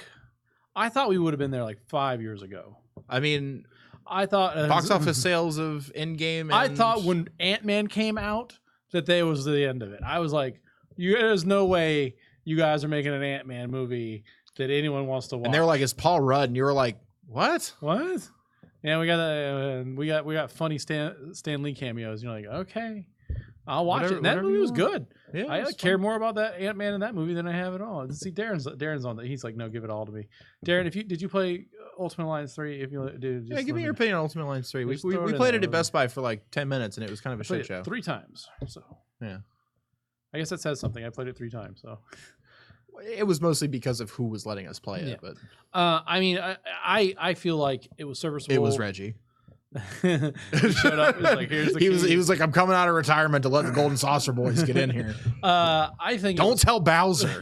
I thought we would have been there like 5 years ago. I mean, I thought box office sales of Endgame. I thought when Ant-Man came out that they was the end of it. I was like, there's no way you guys are making an Ant-Man movie that anyone wants to watch. And they were like, "It's Paul Rudd," and you were like, "What? What?" Yeah, we got funny Stan Lee cameos. You're like, okay, I'll watch it. And that movie was good. Yeah, I care more about that Ant-Man in that movie than I have at all. See, Darren's on that. He's like, no, give it all to me. Darren, did you play Ultimate Alliance 3? If you did, give me your opinion on Ultimate Alliance 3. We played it at Best Buy for like 10 minutes, and it was kind of a shit show. 3 times. So yeah, I guess that says something. I played it 3 times. So it was mostly because of who was letting us play it. But I mean, I feel like it was serviceable. It was Reggie. He showed up. He was like, here's the key. He was like, I'm coming out of retirement to let the Golden Saucer Boys get in here. I think don't tell Bowser.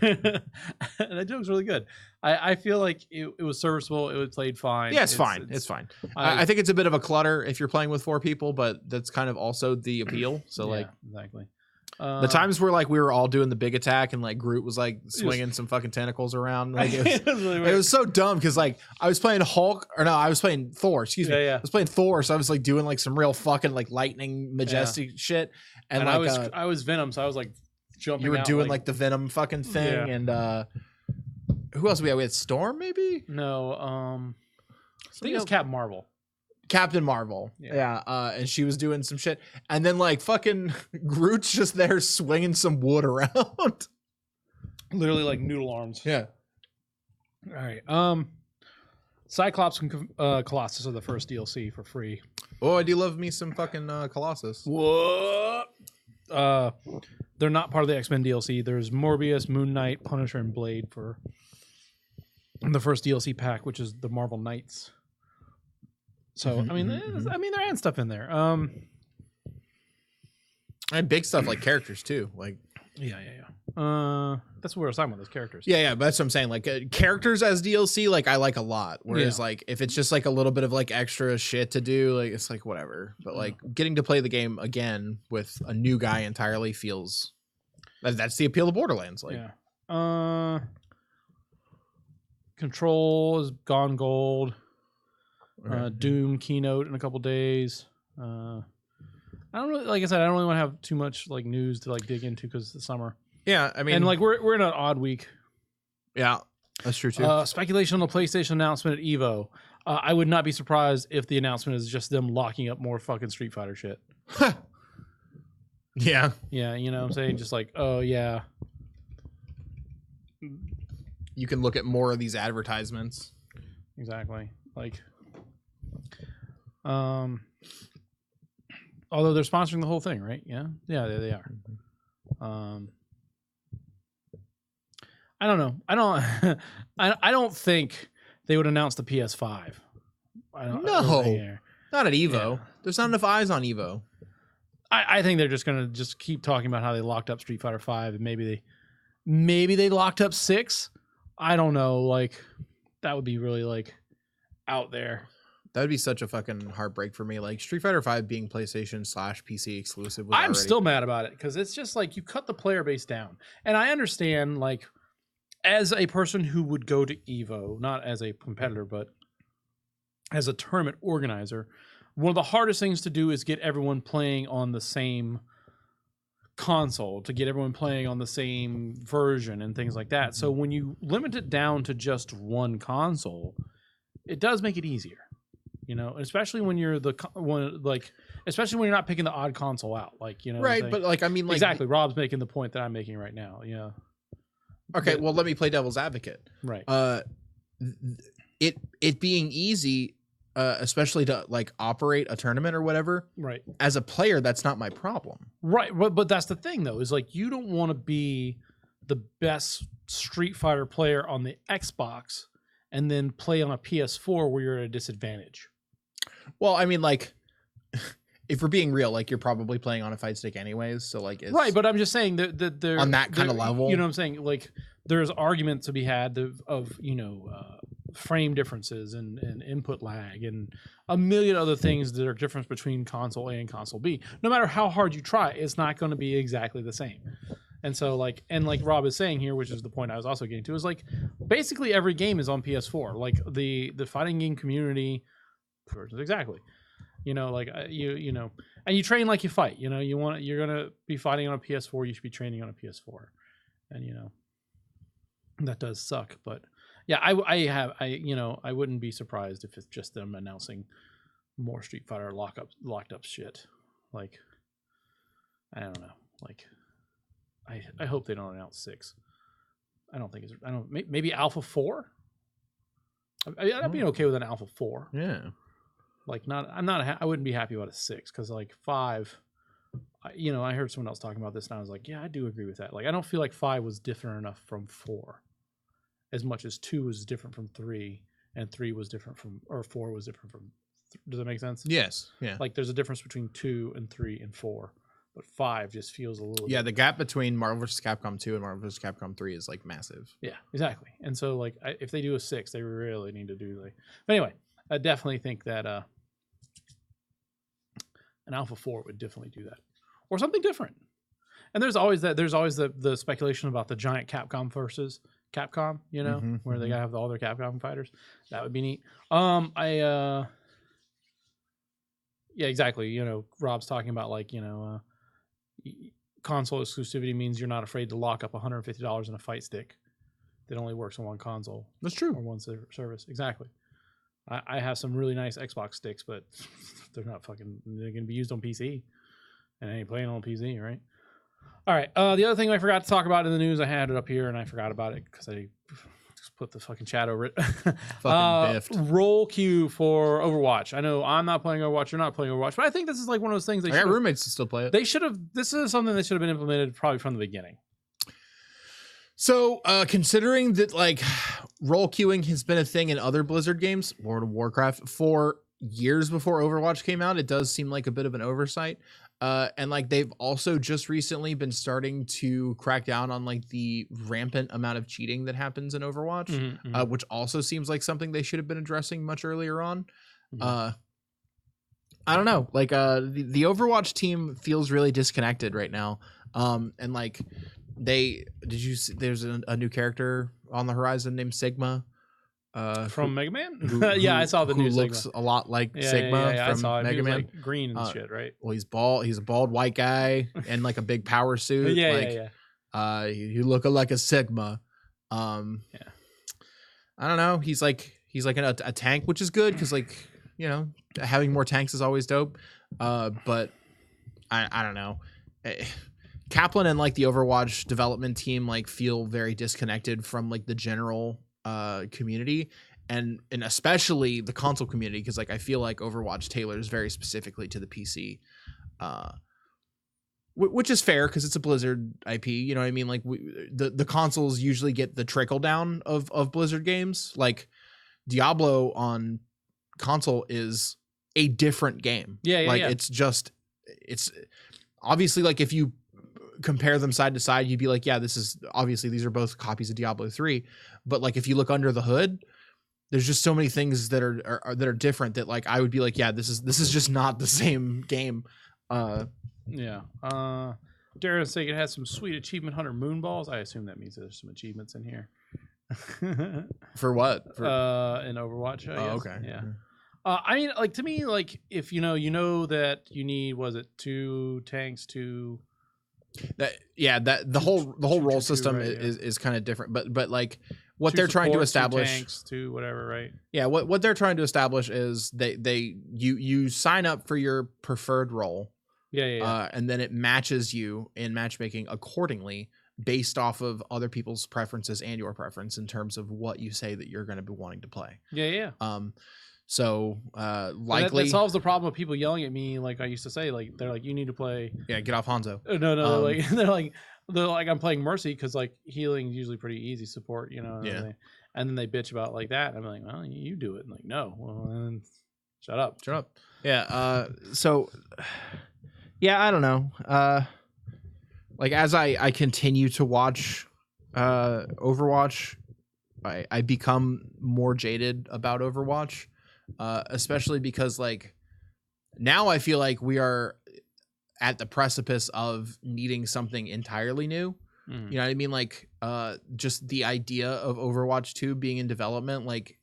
That joke's really good. I feel like it was serviceable. It was played fine. Yeah, it's fine. It's fine. I think it's a bit of a clutter if you're playing with 4 people, but that's kind of also the appeal. So exactly. The times where like we were all doing the big attack and like Groot was like swinging some fucking tentacles around. Like, it was so dumb because like I was playing I was playing Thor. Excuse me. Yeah. I was playing Thor, so I was like doing like some real fucking like lightning majestic shit. And like I was Venom, so I was like jumping. You were doing like the Venom fucking thing, and who else we had? We had Storm, maybe? No, I think it was Captain Marvel. Yeah. And she was doing some shit. And then like fucking Groot's just there swinging some wood around. Literally like noodle arms. Yeah. All right. Cyclops and Colossus are the first DLC for free. Oh, I do love me some fucking Colossus. What? They're not part of the X-Men DLC. There's Morbius, Moon Knight, Punisher, and Blade for the first DLC pack, which is the Marvel Knights. So I mean, they're adding stuff in there. And big stuff like characters too. Like yeah. That's what we were talking about, those characters. Yeah, but that's what I'm saying. Like characters as DLC, like I like a lot. Whereas like if it's just like a little bit of like extra shit to do, like it's like whatever. But like getting to play the game again with a new guy entirely feels that's the appeal of Borderlands. Like Control is gone gold. Doom keynote in a couple days. I don't really, like I said, I don't really want to have too much like news to like dig into because it's the summer. Yeah, I mean, and like we're in an odd week. Yeah, that's true too. Speculation on the PlayStation announcement at Evo. I would not be surprised if the announcement is just them locking up more fucking Street Fighter shit. Yeah, you know what I'm saying? Just like, oh yeah, you can look at more of these advertisements. Exactly. Like, Although they're sponsoring the whole thing, right? Yeah, they are. I don't know. I don't think they would announce the PS5. No. Not at Evo. Yeah. There's not enough eyes on Evo. I think they're just gonna just keep talking about how they locked up Street Fighter 5 and maybe they locked up 6. I don't know. Like that would be really like out there. That would be such a fucking heartbreak for me. Like Street Fighter 5 being PlayStation /PC exclusive. Was I'm already... still mad about it because it's just like you cut the player base down. And I understand, like, as a person who would go to Evo, not as a competitor, but as a tournament organizer, one of the hardest things to do is get everyone playing on the same console, to get everyone playing on the same version and things like that. So when you limit it down to just one console, it does make it easier. You know, especially when you're especially when you're not picking the odd console out, like, you know, right? But like, I mean, like, exactly. Rob's making the point that I'm making right now. Yeah. Okay. Well, let me play devil's advocate. Right. It being easy, especially to like operate a tournament or whatever. Right. As a player, that's not my problem. Right. But that's the thing though, is like, you don't want to be the best Street Fighter player on the Xbox and then play on a PS4 where you're at a disadvantage. Well, I mean, like, if we're being real, like, you're probably playing on a fight stick anyways, so like, it's right. But I'm just saying that they're on that kind of level. You know what I'm saying? Like, there's argument to be had of frame differences and input lag and a million other things that are different between console A and console B. No matter how hard you try, it's not going to be exactly the same. And so, like Rob is saying here, which is the point I was also getting to, is like basically every game is on PS4. Like the fighting game community, exactly. You know, like you know, and you train like you fight. You know, you're gonna be fighting on a PS4. You should be training on a PS4, and you know, that does suck. But yeah, I wouldn't be surprised if it's just them announcing more Street Fighter locked up shit. Like, I don't know, like. I hope they don't announce 6. Maybe Alpha 4. I'd be okay with an Alpha 4. Yeah. Like I wouldn't be happy about a 6 because like 5. I heard someone else talking about this and I was like, yeah, I do agree with that. Like I don't feel like 5 was different enough from 4, as much as 2 was different from 3, and 3 was different from, or 4 was different from. Does that make sense? Yes. Yeah. Like there's a difference between 2 and 3 and 4. But 5 just feels a little. Yeah, the gap between Marvel vs. Capcom 2 and Marvel vs. Capcom 3 is like massive. Yeah, exactly. And so, like, if they do a 6, they really need to do like. But anyway, I definitely think that an Alpha 4 would definitely do that, or something different. And there's always that. There's always the speculation about the giant Capcom versus Capcom. You know, where they have all their Capcom fighters. That would be neat. Yeah, exactly. You know, Rob's talking about like, console exclusivity means you're not afraid to lock up $150 in a fight stick that only works on one console. That's true. Or one service. Exactly. I have some really nice Xbox sticks, but they're going to be used on PC, and I ain't playing on PC, right? All right. The other thing I forgot to talk about in the news, I had it up here and I forgot about it because I just put the fucking chat over it. Fucking biffed. Roll queue for Overwatch. I know I'm not playing Overwatch. You're not playing Overwatch, but I think this is like one of those things. I got roommates to still play it. They should have. This is something that should have been implemented probably from the beginning. So, considering that like role queuing has been a thing in other Blizzard games, World of Warcraft, for years before Overwatch came out, it does seem like a bit of an oversight. And like they've also just recently been starting to crack down on like the rampant amount of cheating that happens in Overwatch, which also seems like something they should have been addressing much earlier on. I don't know, like the Overwatch team feels really disconnected right now. And like there's a new character on the horizon named Sigma. From Mega Man? Yeah, I saw the news. Who looks a lot like Sigma from I saw it. Mega Man. Like green and shit, right? Well, he's bald. He's a bald white guy in like a big power suit. You look like a Sigma. I don't know. He's like a tank, which is good because like, you know, having more tanks is always dope. But I don't know. Kaplan and like the Overwatch development team like feel very disconnected from like the general community and especially the console community, because like I feel like Overwatch tailors very specifically to the PC. Which is fair because it's a Blizzard IP. You know what I mean? Like the consoles usually get the trickle down of Blizzard games. Like Diablo on console is a different game. Like it's obviously, like, if you compare them side to side, you'd be like, yeah, this is obviously, these are both copies of Diablo 3. But like, if you look under the hood, there's just so many things that are different that, like, I would be like, yeah, this is just not the same game. Yeah. Darren saying it has some sweet achievement hunter moonballs. I assume that means there's some achievements in here. For what? In Overwatch. I guess. Okay. Yeah. I mean, like, to me, like, if you know that you need, was it 2 tanks, 2 that the whole roll two, system right, is kind of different, but like what 2 they're trying to support, 2 establish, tanks, 2 whatever, right? yeah, what they're trying to establish is you sign up for your preferred role, Yeah. and then it matches you in matchmaking accordingly based off of other people's preferences and your preference in terms of what you say that you're going to be wanting to play. Yeah. So likely that solves the problem of people yelling at me, like I used to say, like, they're like, you need to play. Yeah, get off Hanzo. No, like they're like I'm playing Mercy because, like, healing is usually pretty easy support, you know. Yeah. And then they bitch about like that. And I'm like, well, you do it. And like, no, well, then shut up. Yeah. So yeah, I don't know. Like, as I continue to watch Overwatch, I become more jaded about Overwatch, especially because, like, now I feel like we are at the precipice of needing something entirely new. Mhm. You know what I mean? Like, just the idea of Overwatch 2 being in development, like,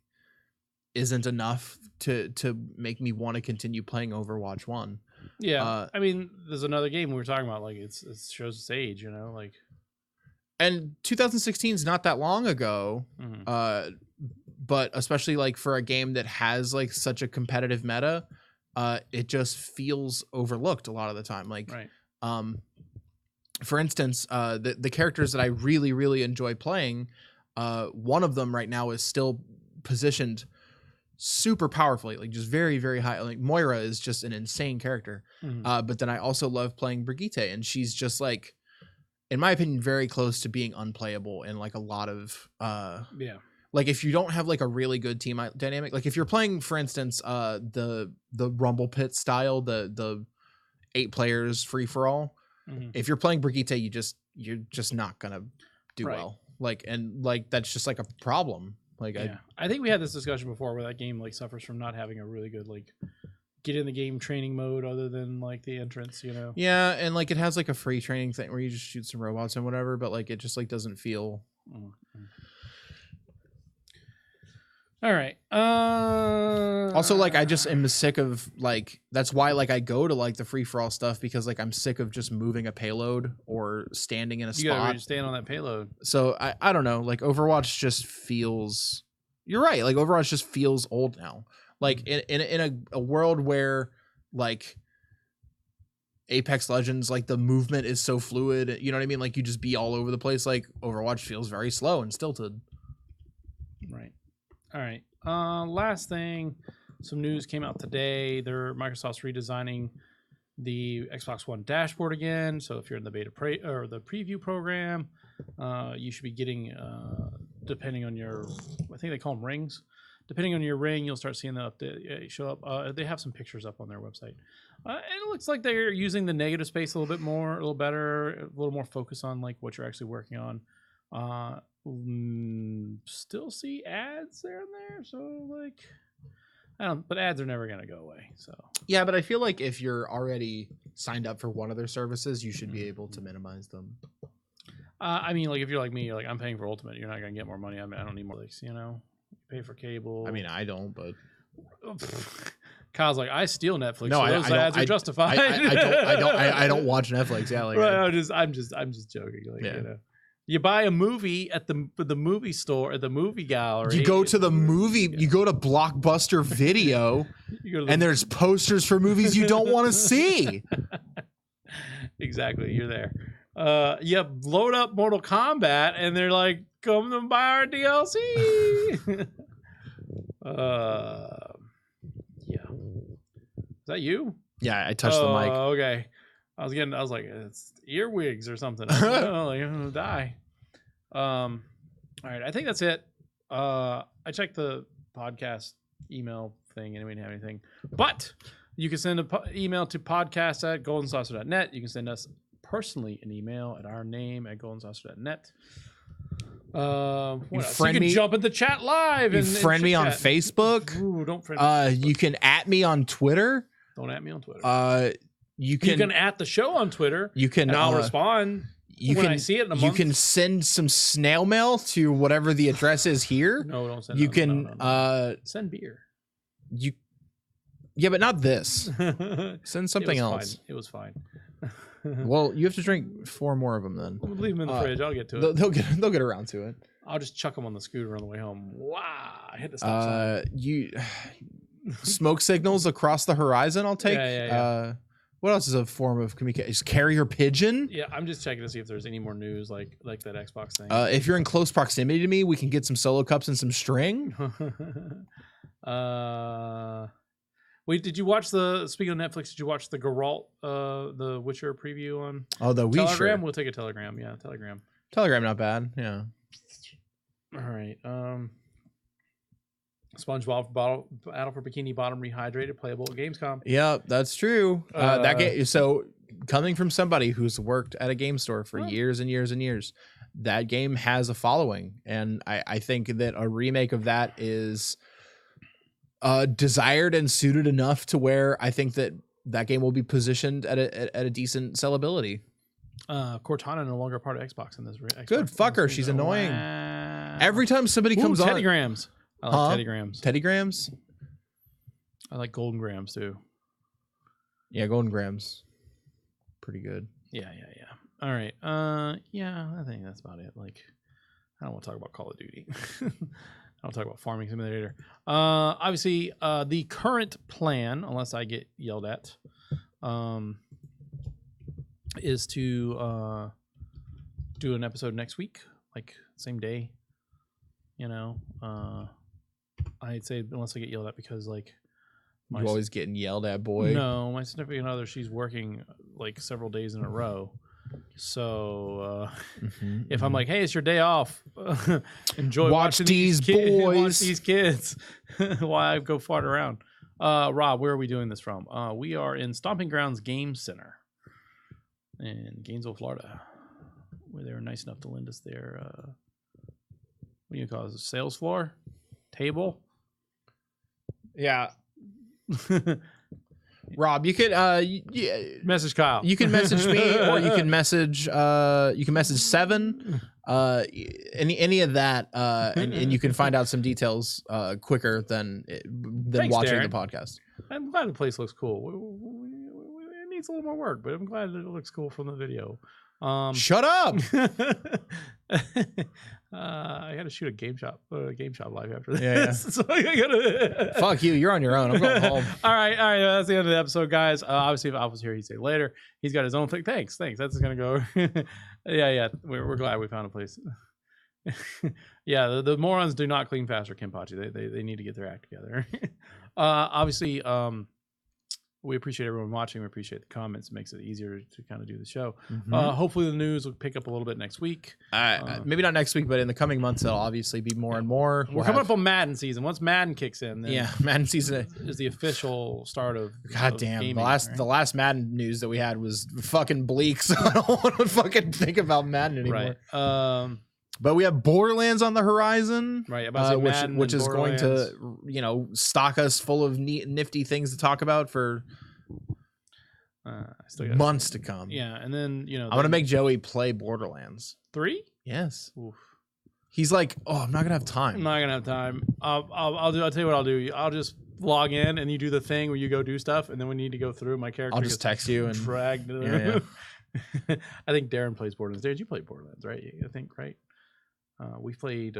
isn't enough to make me want to continue playing Overwatch 1. Yeah. I mean, there's another game we were talking about, like, it shows its age, you know, like. And 2016 is not that long ago. Mhm. But especially, like, for a game that has, like, such a competitive meta, it just feels overlooked a lot of the time. Like, Right. For instance, the characters that I really, really enjoy playing, one of them right now is still positioned super powerfully, like, just very, very high. Like, Moira is just an insane character. Mhm. But then I also love playing Brigitte, and she's just, like, in my opinion, very close to being unplayable in, like, a lot of Yeah. like, if you don't have, like, a really good team dynamic, like, if you're playing, for instance, the Rumble Pit style, the 8 players free for all, Mhm. if you're playing Brigitte, you're just not gonna do Right. well. Like, and, like, that's just, like, a problem. Like, Yeah. I think we had this discussion before where that game, like, suffers from not having a really good, like, get in the game training mode other than, like, the entrance, you know. yeah, and, like, it has, like, a free training thing where you just shoot some robots and whatever, but, like, it just, like, doesn't feel. Mhm. All right. Also, like, I just am sick of, like, that's why, like, I go to, like, the free for all stuff, because, like, I'm sick of just moving a payload or standing in a you gotta spot. really stand on that payload. So I don't know, like, Overwatch just feels. You're right. Like, Overwatch just feels old now. Like, in a world where, like, Apex Legends, like, the movement is so fluid, you know what I mean? Like, you just be all over the place. Like, Overwatch feels very slow and stilted. Right. All right. Last thing, some news came out today. Microsoft's redesigning the Xbox One dashboard again. So if you're in the beta or the preview program, you should be getting, depending on your, I think they call them rings. Depending on your ring, you'll start seeing the update show up. They have some pictures up on their website. And it looks like they're using the negative space a little bit more, a little better, a little more focus on, like, what you're actually working on. Still see ads there and there, so, like, I don't, but ads are never gonna go away. So Yeah, but I feel like if you're already signed up for one of their services, you should be able to minimize them. I mean, like, if you're like me, you're like, I'm paying for Ultimate, you're not gonna get more money. I mean, I don't need more likes, you know. Pay for cable. I mean, I don't, but Kyle's like, I steal Netflix. No, so I those don't- ads are justified. I don't watch Netflix. Yeah, like, Right, I'm just joking. Like, Yeah. you know, you buy a movie at the movie store at the movie gallery. you go to the movie, you go to Blockbuster Video, You go to the- and there's posters for movies you don't want to see. Exactly, you're there. You load up Mortal Kombat, and they're like, "Come to buy our DLC." Yeah. Is that you? Yeah, I touched the mic. Okay. I was like, it's earwigs or something. I don't know, like, I'm gonna die. All right, I think that's it. I checked the podcast email thing and we didn't have anything. But you can send an email to podcast@goldensaucer.net. You can send us personally an email at our name at goldensaucer.net. What else? You can jump in the chat live. You and friend me on Facebook. Ooh, don't friend me on Facebook. You can at me on Twitter. Don't at me on Twitter. You you can can at the show on Twitter. you can and I'll respond when I see it in a month. You can send some snail mail to whatever the address is here. No, don't send. You can send beer. Yeah, but not this. Send something It was else. Fine. It was fine. Well, you have to drink 4 more of them then. We'll leave them in the fridge. I'll get to it. They'll get around to it. I'll just chuck them on the scooter on the way home. Wow! I hit the stop sign. You smoke signals across the horizon. I'll take. Yeah. What else is a form of communication? Is carrier pigeon? Yeah, I'm just checking to see if there's any more news like that Xbox thing. If you're in close proximity to me, we can get some solo cups and some string. Wait, did you watch speaking of Netflix, did you watch the Geralt, the Witcher preview on The Telegram? We'll take a Telegram. Yeah, Telegram. Telegram, not bad. Yeah. All right. SpongeBob Battle for Bikini Bottom rehydrated, playable at Gamescom. Yeah, that's true. That game. So, coming from somebody who's worked at a game store for years and years and years, that game has a following, and I think that a remake of that is desired and suited enough to where I think that game will be positioned at a decent sellability. Cortana no longer part of Xbox in this. Good, fuck her. She's annoying. Wow. Every time somebody comes on, Teddygrams. I like Teddygrams. Teddygrams. I like Golden Grams too. Yeah, Golden Grams. Pretty good. Yeah. All right. Yeah, I think that's about it. Like, I don't want to talk about Call of Duty. I'll talk about Farming Simulator. Obviously, the current plan, unless I get yelled at, is to do an episode next week, like same day. You know, I'd say unless I get yelled at because like You always getting yelled at, boy. No, my significant other, she's working like several days in a row. So if I'm like, hey, it's your day off, enjoy watching these boys, watch these kids while I go fart around. Rob, where are we doing this from? We are in Stomping Grounds Game Center in Gainesville, Florida, where they were nice enough to lend us their what do you call it? Sales floor table. Yeah. Rob, you could message Kyle. You can message me, or you can message Seven. Any of that, and you can find out some details quicker than Thanks, watching Darren. the podcast. I'm glad the place looks cool. It needs a little more work, but I'm glad that it looks cool from the video. Shut up. I got to shoot a game shop live after this. Yeah. So I gotta Fuck you. You're on your own. I'm going home. All right. That's the end of the episode, guys. Obviously, if Alpha was here, he'd say later. He's got his own thing. Thanks. That's gonna go. Yeah. We're glad we found a place. Yeah, the morons do not clean faster, Kenpachi. They need to get their act together. Obviously, we appreciate everyone watching. We appreciate the comments. It makes it easier to kind of do the show. Mm-hmm. Hopefully the news will pick up a little bit next week. Maybe not next week, but in the coming months, it'll obviously be more and more. We're coming up on Madden season. Once Madden kicks in, then Madden season is the official start of goddamn. The last Madden news that we had was fucking bleak, so I don't want to fucking think about Madden anymore. Right. But we have Borderlands on the horizon, right? Which is going to, stock us full of nifty things to talk about for months to come. Yeah, and then I'm gonna make Joey play Borderlands 3. Yes. Oof. He's like, oh, I'm not gonna have time. I'm not gonna have time. I'll tell you what I'll do. I'll just log in and you do the thing where you go do stuff, and then we need to go through my character. I'll just text you and drag. Yeah. I think Darren plays Borderlands. Darren, you played Borderlands, right? I think right. We played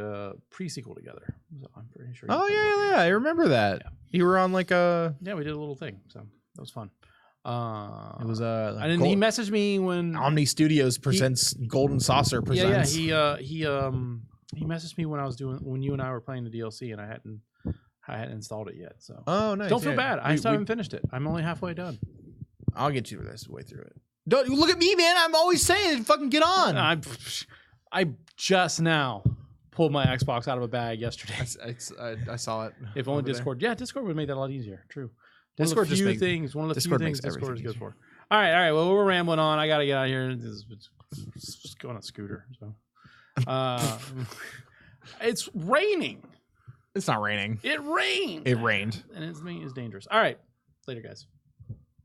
pre-sequel together, so I'm pretty sure. Oh yeah, I remember that. Yeah. You were on like a we did a little thing, so that was fun. It was and then he messaged me when Omni Studios presents Golden Saucer presents. Yeah, he messaged me when you and I were playing the DLC, and I hadn't installed it yet. So oh nice. Don't feel bad. I still haven't finished it. I'm only halfway done. I'll get you the way through it. Don't look at me, man. I'm always saying, fucking get on. I just now pulled my Xbox out of a bag yesterday. I saw it. If only over there. Discord. Yeah, Discord would make that a lot easier. True. Discord one of just the few makes- things. One of the Discord few things makes Discord is everything good for. All right. Well, we're rambling on. I gotta get out of here. It's just go on a scooter. So, it's raining. It's not raining. It rained. It rained. And it's dangerous. All right. Later, guys.